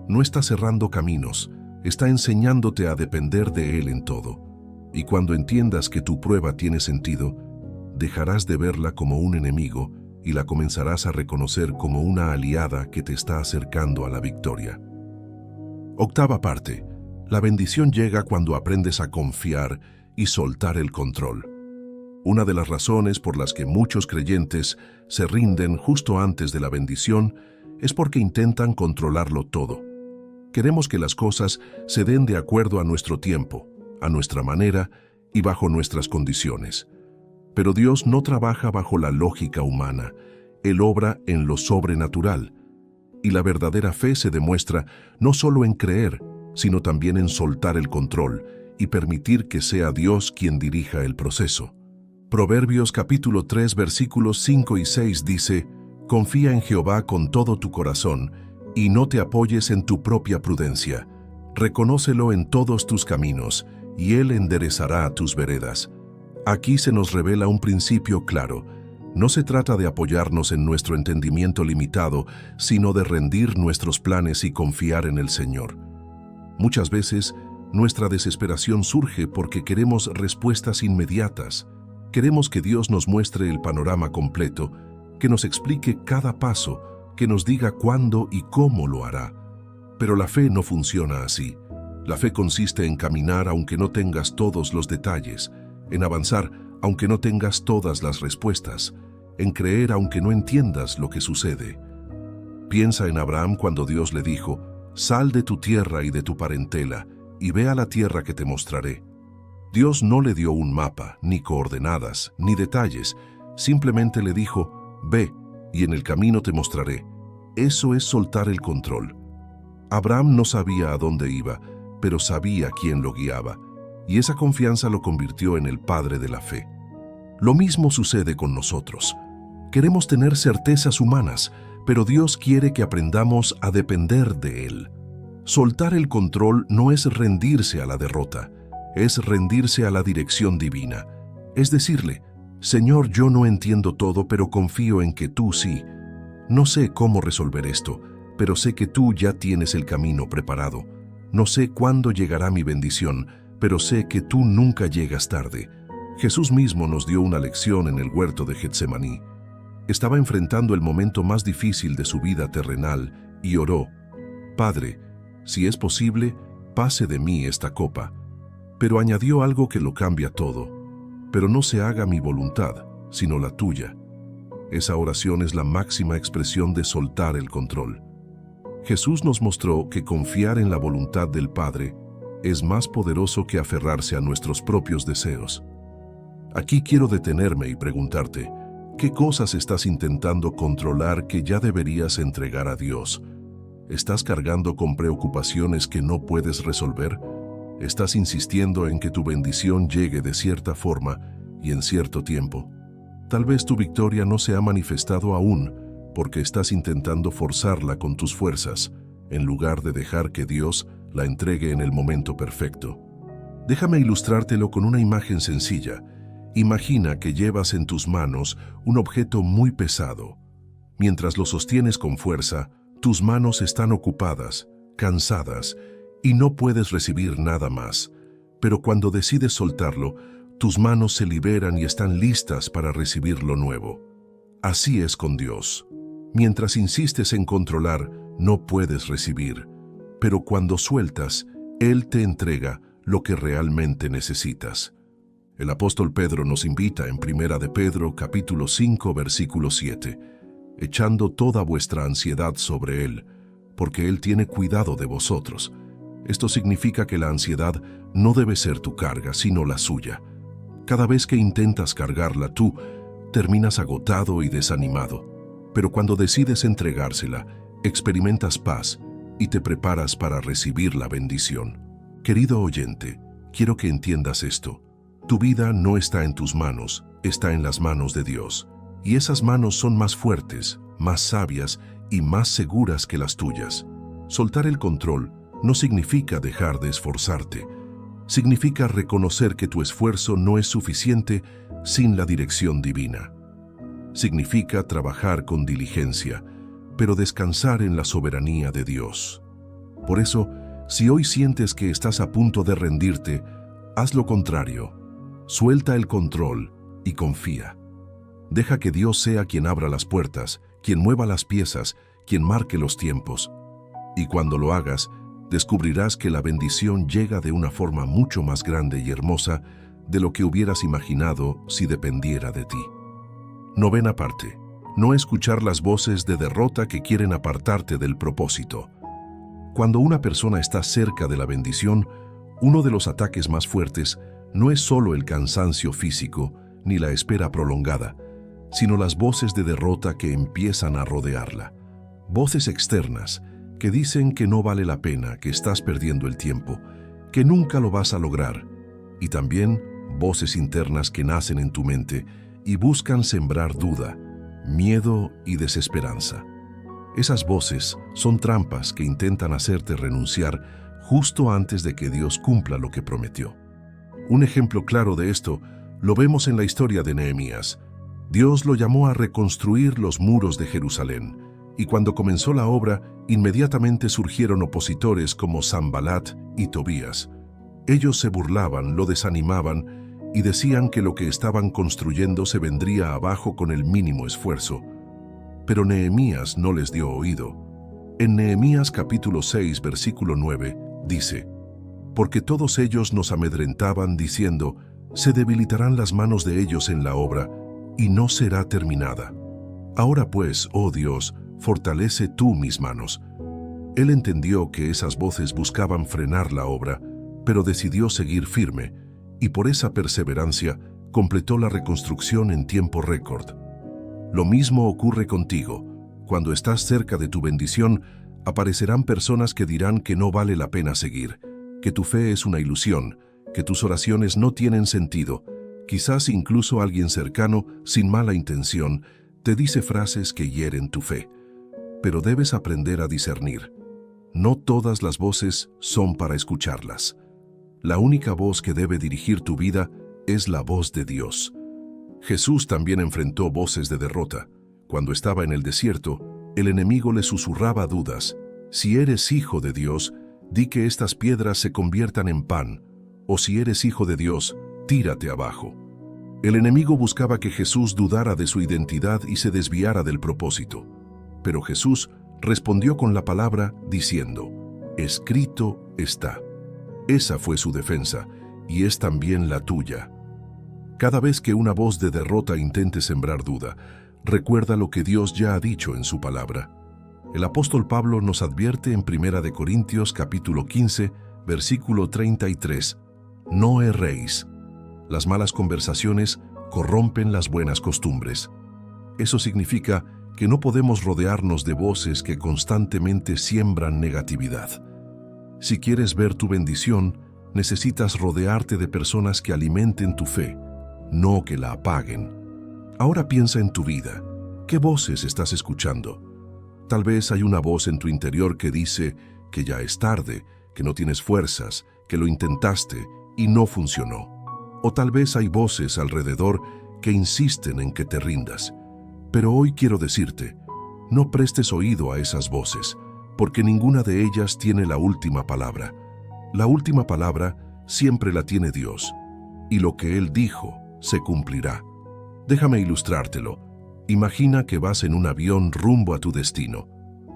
Speaker 1: No está cerrando caminos, está enseñándote a depender de Él en todo. Y cuando entiendas que tu prueba tiene sentido, dejarás de verla como un enemigo y la comenzarás a reconocer como una aliada que te está acercando a la victoria. Octava parte. La bendición llega cuando aprendes a confiar y soltar el control. Una de las razones por las que muchos creyentes se rinden justo antes de la bendición es porque intentan controlarlo todo. Queremos que las cosas se den de acuerdo a nuestro tiempo, a nuestra manera y bajo nuestras condiciones. Pero Dios no trabaja bajo la lógica humana, Él obra en lo sobrenatural. Y la verdadera fe se demuestra no solo en creer, sino también en soltar el control y permitir que sea Dios quien dirija el proceso. Proverbios capítulo 3 versículos 5 y 6 dice: «Confía en Jehová con todo tu corazón, y no te apoyes en tu propia prudencia. Reconócelo en todos tus caminos, y Él enderezará tus veredas». Aquí se nos revela un principio claro. No se trata de apoyarnos en nuestro entendimiento limitado, sino de rendir nuestros planes y confiar en el Señor. Muchas veces, nuestra desesperación surge porque queremos respuestas inmediatas. Queremos que Dios nos muestre el panorama completo, que nos explique cada paso, que nos diga cuándo y cómo lo hará. Pero la fe no funciona así. La fe consiste en caminar aunque no tengas todos los detalles, en avanzar aunque no tengas todas las respuestas, en creer aunque no entiendas lo que sucede. Piensa en Abraham cuando Dios le dijo: «Sal de tu tierra y de tu parentela, y ve a la tierra que te mostraré». Dios no le dio un mapa, ni coordenadas, ni detalles, simplemente le dijo: «Ve, y en el camino te mostraré». Eso es soltar el control. Abraham no sabía a dónde iba, pero sabía quién lo guiaba, y esa confianza lo convirtió en el padre de la fe. Lo mismo sucede con nosotros. Queremos tener certezas humanas, pero Dios quiere que aprendamos a depender de Él. Soltar el control no es rendirse a la derrota, es rendirse a la dirección divina. Es decirle: «Señor, yo no entiendo todo, pero confío en que tú sí. No sé cómo resolver esto, pero sé que tú ya tienes el camino preparado. No sé cuándo llegará mi bendición, pero sé que tú nunca llegas tarde». Jesús mismo nos dio una lección en el huerto de Getsemaní. Estaba enfrentando el momento más difícil de su vida terrenal y oró: «Padre, si es posible, pase de mí esta copa». Pero añadió algo que lo cambia todo: «Pero no se haga mi voluntad, sino la tuya». Esa oración es la máxima expresión de soltar el control. Jesús nos mostró que confiar en la voluntad del Padre es más poderoso que aferrarse a nuestros propios deseos. Aquí quiero detenerme y preguntarte: ¿qué cosas estás intentando controlar que ya deberías entregar a Dios? ¿Estás cargando con preocupaciones que no puedes resolver? ¿Estás insistiendo en que tu bendición llegue de cierta forma y en cierto tiempo? Tal vez tu victoria no se ha manifestado aún porque estás intentando forzarla con tus fuerzas, en lugar de dejar que Dios la entregue en el momento perfecto. Déjame ilustrártelo con una imagen sencilla. Imagina que llevas en tus manos un objeto muy pesado. Mientras lo sostienes con fuerza, tus manos están ocupadas, cansadas, y no puedes recibir nada más. Pero cuando decides soltarlo, tus manos se liberan y están listas para recibir lo nuevo. Así es con Dios. Mientras insistes en controlar, no puedes recibir. Pero cuando sueltas, Él te entrega lo que realmente necesitas. El apóstol Pedro nos invita en 1 de Pedro capítulo 5 versículo 7, «Echando toda vuestra ansiedad sobre Él, porque Él tiene cuidado de vosotros». Esto significa que la ansiedad no debe ser tu carga, sino la suya. Cada vez que intentas cargarla tú, terminas agotado y desanimado. Pero cuando decides entregársela, experimentas paz y te preparas para recibir la bendición. Querido oyente, quiero que entiendas esto. Tu vida no está en tus manos, está en las manos de Dios. Y esas manos son más fuertes, más sabias y más seguras que las tuyas. Soltar el control no significa dejar de esforzarte. Significa reconocer que tu esfuerzo no es suficiente sin la dirección divina. Significa trabajar con diligencia, pero descansar en la soberanía de Dios. Por eso, si hoy sientes que estás a punto de rendirte, haz lo contrario. Suelta el control y confía. Deja que Dios sea quien abra las puertas, quien mueva las piezas, quien marque los tiempos. Y cuando lo hagas, descubrirás que la bendición llega de una forma mucho más grande y hermosa de lo que hubieras imaginado si dependiera de ti. Novena parte. No escuchar las voces de derrota que quieren apartarte del propósito. Cuando una persona está cerca de la bendición, uno de los ataques más fuertes no es solo el cansancio físico ni la espera prolongada, sino las voces de derrota que empiezan a rodearla. Voces externas que dicen que no vale la pena, que estás perdiendo el tiempo, que nunca lo vas a lograr. Y también voces internas que nacen en tu mente y buscan sembrar duda, miedo y desesperanza. Esas voces son trampas que intentan hacerte renunciar justo antes de que Dios cumpla lo que prometió. Un ejemplo claro de esto lo vemos en la historia de Nehemías. Dios lo llamó a reconstruir los muros de Jerusalén, y cuando comenzó la obra, inmediatamente surgieron opositores como Sanbalat y Tobías. Ellos se burlaban, lo desanimaban y decían que lo que estaban construyendo se vendría abajo con el mínimo esfuerzo. Pero Nehemías no les dio oído. En Nehemías capítulo 6, versículo 9, dice: «Porque todos ellos nos amedrentaban diciendo, se debilitarán las manos de ellos en la obra, y no será terminada. Ahora pues, oh Dios, fortalece tú mis manos». Él entendió que esas voces buscaban frenar la obra, pero decidió seguir firme, y por esa perseverancia completó la reconstrucción en tiempo récord. Lo mismo ocurre contigo. Cuando estás cerca de tu bendición, aparecerán personas que dirán que no vale la pena seguir, que tu fe es una ilusión, que tus oraciones no tienen sentido. Quizás incluso alguien cercano, sin mala intención, te dice frases que hieren tu fe. Pero debes aprender a discernir. No todas las voces son para escucharlas. La única voz que debe dirigir tu vida es la voz de Dios. Jesús también enfrentó voces de derrota. Cuando estaba en el desierto, el enemigo le susurraba dudas. Si eres hijo de Dios, di que estas piedras se conviertan en pan, o si eres hijo de Dios, tírate abajo. El enemigo buscaba que Jesús dudara de su identidad y se desviara del propósito. Pero Jesús respondió con la palabra diciendo: «Escrito está». Esa fue su defensa, y es también la tuya. Cada vez que una voz de derrota intente sembrar duda, recuerda lo que Dios ya ha dicho en su palabra. El apóstol Pablo nos advierte en 1 Corintios capítulo 15, versículo 33, «No erréis. Las malas conversaciones corrompen las buenas costumbres». Eso significa que no podemos rodearnos de voces que constantemente siembran negatividad. Si quieres ver tu bendición, necesitas rodearte de personas que alimenten tu fe, no que la apaguen. Ahora piensa en tu vida. ¿Qué voces estás escuchando? Tal vez hay una voz en tu interior que dice que ya es tarde, que no tienes fuerzas, que lo intentaste y no funcionó. O tal vez hay voces alrededor que insisten en que te rindas. Pero hoy quiero decirte, no prestes oído a esas voces, porque ninguna de ellas tiene la última palabra. La última palabra siempre la tiene Dios, y lo que Él dijo se cumplirá. Déjame ilustrártelo. Imagina que vas en un avión rumbo a tu destino.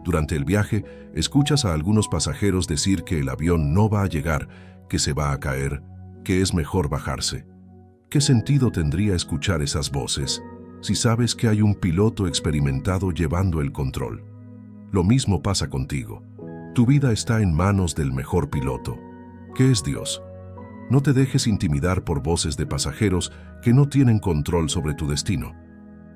Speaker 1: Durante el viaje, escuchas a algunos pasajeros decir que el avión no va a llegar, que se va a caer, que es mejor bajarse. ¿Qué sentido tendría escuchar esas voces si sabes que hay un piloto experimentado llevando el control? Lo mismo pasa contigo. Tu vida está en manos del mejor piloto, que es Dios. No te dejes intimidar por voces de pasajeros que no tienen control sobre tu destino.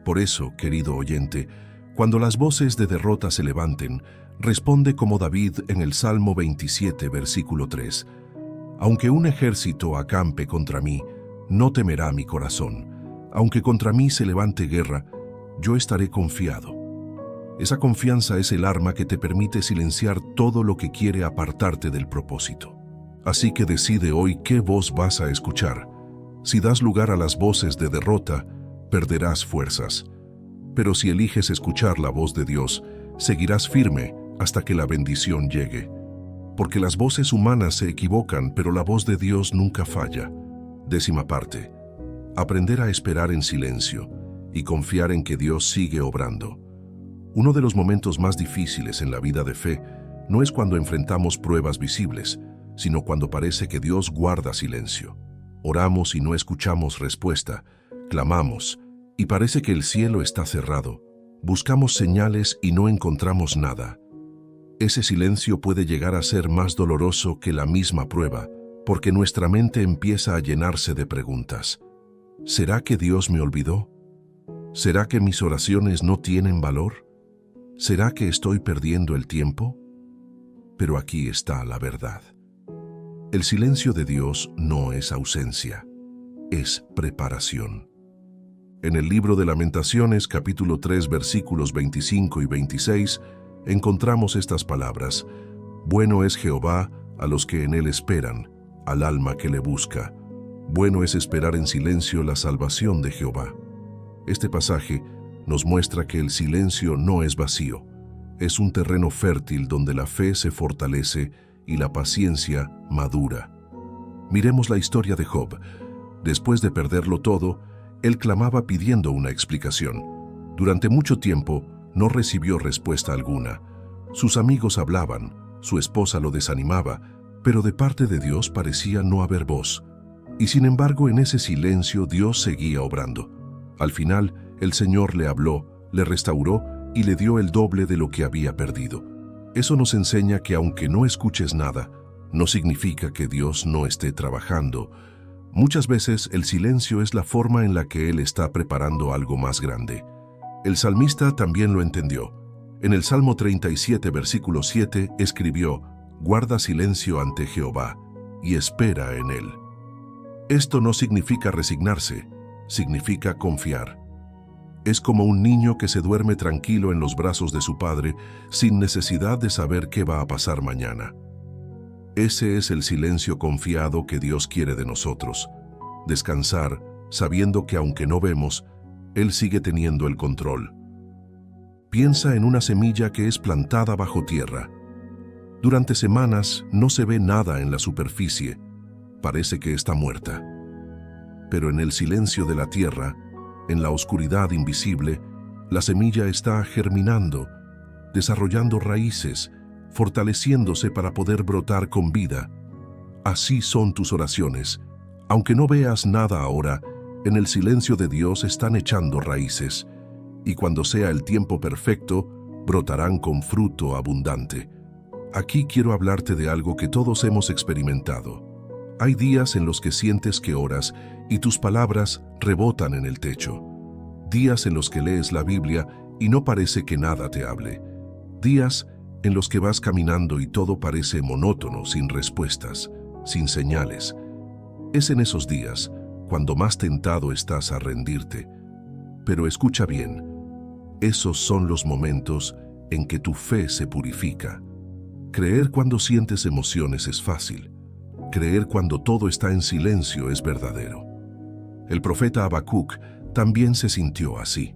Speaker 1: Por eso, querido oyente, cuando las voces de derrota se levanten, responde como David en el Salmo 27, versículo 3. «Aunque un ejército acampe contra mí, no temerá mi corazón. Aunque contra mí se levante guerra, yo estaré confiado». Esa confianza es el arma que te permite silenciar todo lo que quiere apartarte del propósito. Así que decide hoy qué voz vas a escuchar. Si das lugar a las voces de derrota, perderás fuerzas. Pero si eliges escuchar la voz de Dios, seguirás firme hasta que la bendición llegue. Porque las voces humanas se equivocan, pero la voz de Dios nunca falla. 10ª parte. Aprender a esperar en silencio. y confiar en que Dios sigue obrando. Uno de los momentos más difíciles en la vida de fe no es cuando enfrentamos pruebas visibles, sino cuando parece que Dios guarda silencio. Oramos y no escuchamos respuesta, clamamos y parece que el cielo está cerrado. Buscamos señales y no encontramos nada. Ese silencio puede llegar a ser más doloroso que la misma prueba, porque nuestra mente empieza a llenarse de preguntas. ¿Será que Dios me olvidó? ¿Será que mis oraciones no tienen valor? ¿Será que estoy perdiendo el tiempo? Pero aquí está la verdad. El silencio de Dios no es ausencia, es preparación. En el libro de Lamentaciones, capítulo 3, versículos 25 y 26, encontramos estas palabras: Bueno es Jehová a los que en él esperan, al alma que le busca. Bueno es esperar en silencio la salvación de Jehová. Este pasaje nos muestra que el silencio no es vacío, es un terreno fértil donde la fe se fortalece y la paciencia madura. Miremos la historia de Job. Después de perderlo todo, él clamaba pidiendo una explicación. Durante mucho tiempo no recibió respuesta alguna. Sus amigos hablaban, su esposa lo desanimaba, pero de parte de Dios parecía no haber voz. Y sin embargo, en ese silencio Dios seguía obrando. Al final, el Señor le habló, le restauró y le dio el doble de lo que había perdido. Eso nos enseña que aunque no escuches nada, no significa que Dios no esté trabajando. Muchas veces el silencio es la forma en la que Él está preparando algo más grande. El salmista también lo entendió. En el Salmo 37, versículo 7, escribió: Guarda silencio ante Jehová y espera en Él. Esto no significa resignarse, significa confiar. Es como un niño que se duerme tranquilo en los brazos de su padre sin necesidad de saber qué va a pasar mañana. Ese es el silencio confiado que Dios quiere de nosotros. Descansar sabiendo que aunque no vemos, Él sigue teniendo el control. Piensa en una semilla que es plantada bajo tierra. Durante semanas no se ve nada en la superficie. Parece que está muerta. Pero en el silencio de la tierra, en la oscuridad invisible, la semilla está germinando, desarrollando raíces, fortaleciéndose para poder brotar con vida. Así son tus oraciones. Aunque no veas nada ahora, en el silencio de Dios están echando raíces, y cuando sea el tiempo perfecto, brotarán con fruto abundante. Aquí quiero hablarte de algo que todos hemos experimentado. Hay días en los que sientes que oras y tus palabras rebotan en el techo. Días en los que lees la Biblia y no parece que nada te hable. Días en los que vas caminando y todo parece monótono, sin respuestas, sin señales. Es en esos días cuando más tentado estás a rendirte. Pero escucha bien, esos son los momentos en que tu fe se purifica. Creer cuando sientes emociones es fácil. Creer cuando todo está en silencio es verdadero. El profeta Habacuc también se sintió así.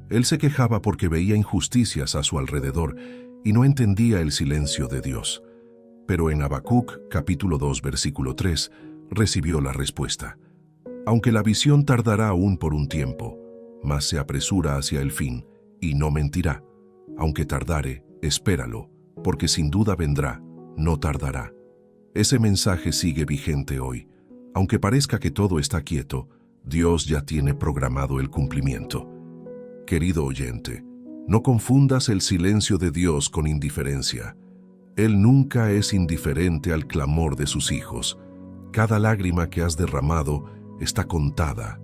Speaker 1: Él se quejaba porque veía injusticias a su alrededor y no entendía el silencio de Dios. Pero en Habacuc, capítulo 2, versículo 3, recibió la respuesta. Aunque la visión tardará aún por un tiempo, mas se apresura hacia el fin, y no mentirá. Aunque tardare, espéralo, porque sin duda vendrá, no tardará. Ese mensaje sigue vigente hoy. Aunque parezca que todo está quieto, Dios ya tiene programado el cumplimiento. Querido oyente, no confundas el silencio de Dios con indiferencia. Él nunca es indiferente al clamor de sus hijos. Cada lágrima que has derramado está contada.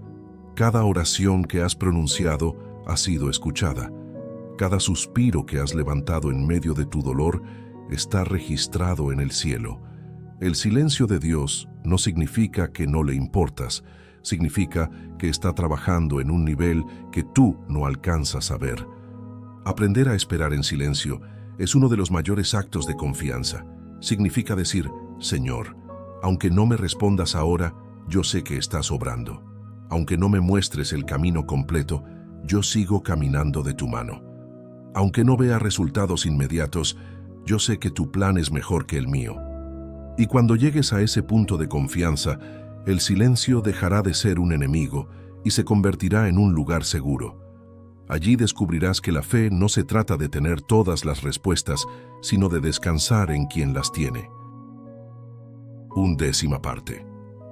Speaker 1: Cada oración que has pronunciado ha sido escuchada. Cada suspiro que has levantado en medio de tu dolor está registrado en el cielo. El silencio de Dios no significa que no le importas, significa que está trabajando en un nivel que tú no alcanzas a ver. Aprender a esperar en silencio es uno de los mayores actos de confianza. Significa decir: Señor, aunque no me respondas ahora, yo sé que estás obrando. Aunque no me muestres el camino completo, yo sigo caminando de tu mano. Aunque no vea resultados inmediatos, yo sé que tu plan es mejor que el mío. Y cuando llegues a ese punto de confianza, el silencio dejará de ser un enemigo y se convertirá en un lugar seguro. Allí descubrirás que la fe no se trata de tener todas las respuestas, sino de descansar en quien las tiene. 1/10 parte.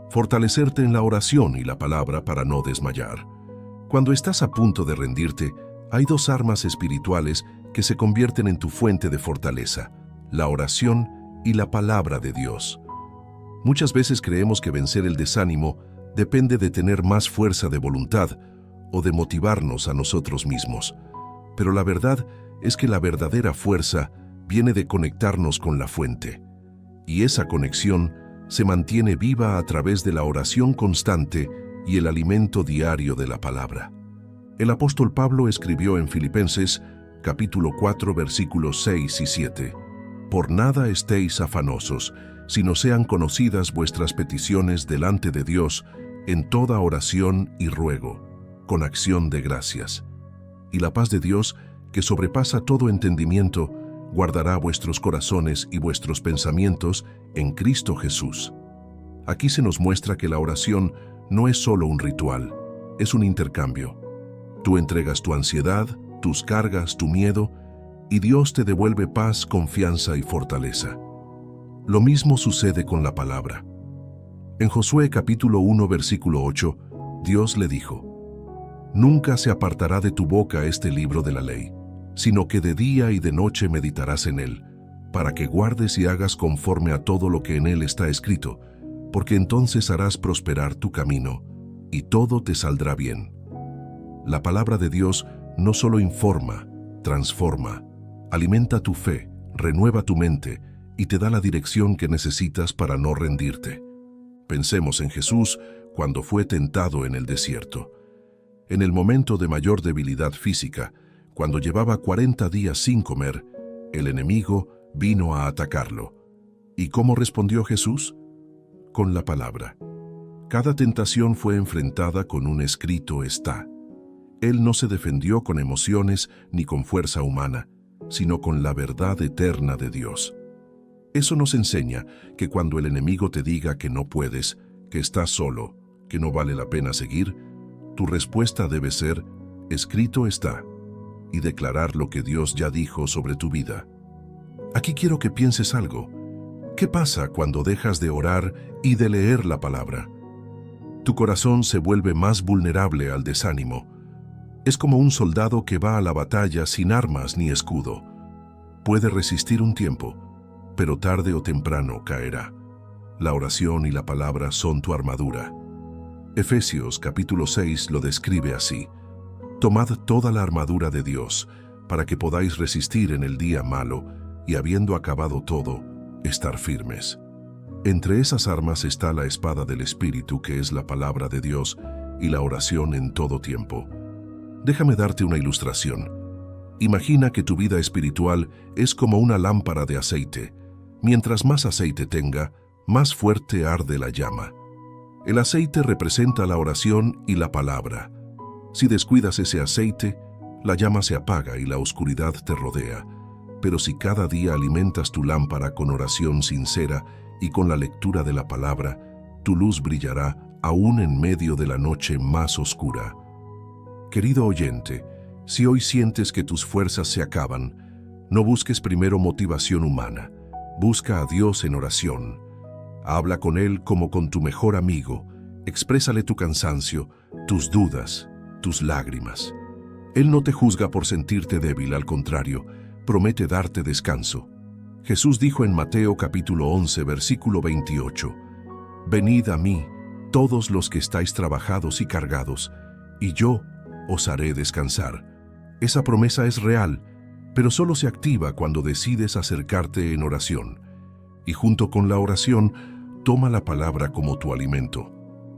Speaker 1: Fortalecerte en la oración y la palabra para no desmayar. Cuando estás a punto de rendirte, hay dos armas espirituales que se convierten en tu fuente de fortaleza: la oración y la palabra de Dios. Muchas veces creemos que vencer el desánimo depende de tener más fuerza de voluntad o de motivarnos a nosotros mismos. Pero la verdad es que la verdadera fuerza viene de conectarnos con la fuente. Y esa conexión se mantiene viva a través de la oración constante y el alimento diario de la palabra. El apóstol Pablo escribió en Filipenses, capítulo 4, versículos 6 y 7: «Por nada estéis afanosos, sino sean conocidas vuestras peticiones delante de Dios en toda oración y ruego, con acción de gracias. Y la paz de Dios, que sobrepasa todo entendimiento, guardará vuestros corazones y vuestros pensamientos en Cristo Jesús». Aquí se nos muestra que la oración no es solo un ritual, es un intercambio. Tú entregas tu ansiedad, tus cargas, tu miedo, y Dios te devuelve paz, confianza y fortaleza. Lo mismo sucede con la palabra. En Josué capítulo 1, versículo 8, Dios le dijo: «Nunca se apartará de tu boca este libro de la ley, sino que de día y de noche meditarás en él, para que guardes y hagas conforme a todo lo que en él está escrito, porque entonces harás prosperar tu camino, y todo te saldrá bien». La palabra de Dios no solo informa, transforma, alimenta tu fe, renueva tu mente y te da la dirección que necesitas para no rendirte. Pensemos en Jesús cuando fue tentado en el desierto. En el momento de mayor debilidad física, cuando llevaba 40 días sin comer, el enemigo vino a atacarlo. ¿Y cómo respondió Jesús? Con la palabra. Cada tentación fue enfrentada con un escrito está. Él no se defendió con emociones ni con fuerza humana, sino con la verdad eterna de Dios. Eso nos enseña que cuando el enemigo te diga que no puedes, que estás solo, que no vale la pena seguir, tu respuesta debe ser: escrito está, y declarar lo que Dios ya dijo sobre tu vida. Aquí quiero que pienses algo. ¿Qué pasa cuando dejas de orar y de leer la palabra? Tu corazón se vuelve más vulnerable al desánimo. Es como un soldado que va a la batalla sin armas ni escudo. Puede resistir un tiempo, pero tarde o temprano caerá. La oración y la palabra son tu armadura. Efesios capítulo 6 lo describe así: «Tomad toda la armadura de Dios, para que podáis resistir en el día malo, y habiendo acabado todo, estar firmes». Entre esas armas está la espada del Espíritu, que es la palabra de Dios, y la oración en todo tiempo. Déjame darte una ilustración. Imagina que tu vida espiritual es como una lámpara de aceite. Mientras más aceite tenga, más fuerte arde la llama. El aceite representa la oración y la palabra. Si descuidas ese aceite, la llama se apaga y la oscuridad te rodea. Pero si cada día alimentas tu lámpara con oración sincera y con la lectura de la palabra, tu luz brillará aún en medio de la noche más oscura. Querido oyente, si hoy sientes que tus fuerzas se acaban, no busques primero motivación humana. Busca a Dios en oración. Habla con Él como con tu mejor amigo. Exprésale tu cansancio, tus dudas, tus lágrimas. Él no te juzga por sentirte débil, al contrario, promete darte descanso. Jesús dijo en Mateo capítulo 11, versículo 28, «Venid a mí, todos los que estáis trabajados y cargados, y yo os haré descansar». Esa promesa es real, pero solo se activa cuando decides acercarte en oración. Y junto con la oración, toma la palabra como tu alimento.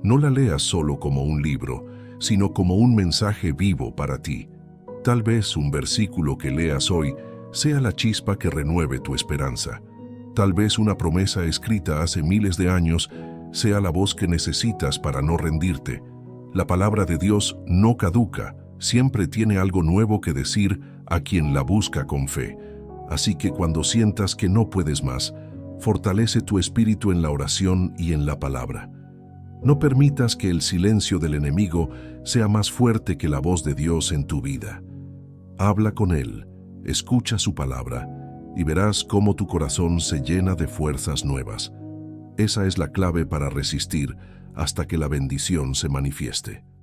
Speaker 1: No la leas solo como un libro, sino como un mensaje vivo para ti. Tal vez un versículo que leas hoy sea la chispa que renueve tu esperanza. Tal vez una promesa escrita hace miles de años sea la voz que necesitas para no rendirte. La palabra de Dios no caduca, siempre tiene algo nuevo que decir a quien la busca con fe. Así que cuando sientas que no puedes más, fortalece tu espíritu en la oración y en la palabra. No permitas que el silencio del enemigo sea más fuerte que la voz de Dios en tu vida. Habla con Él, escucha su palabra y verás cómo tu corazón se llena de fuerzas nuevas. Esa es la clave para resistir hasta que la bendición se manifieste.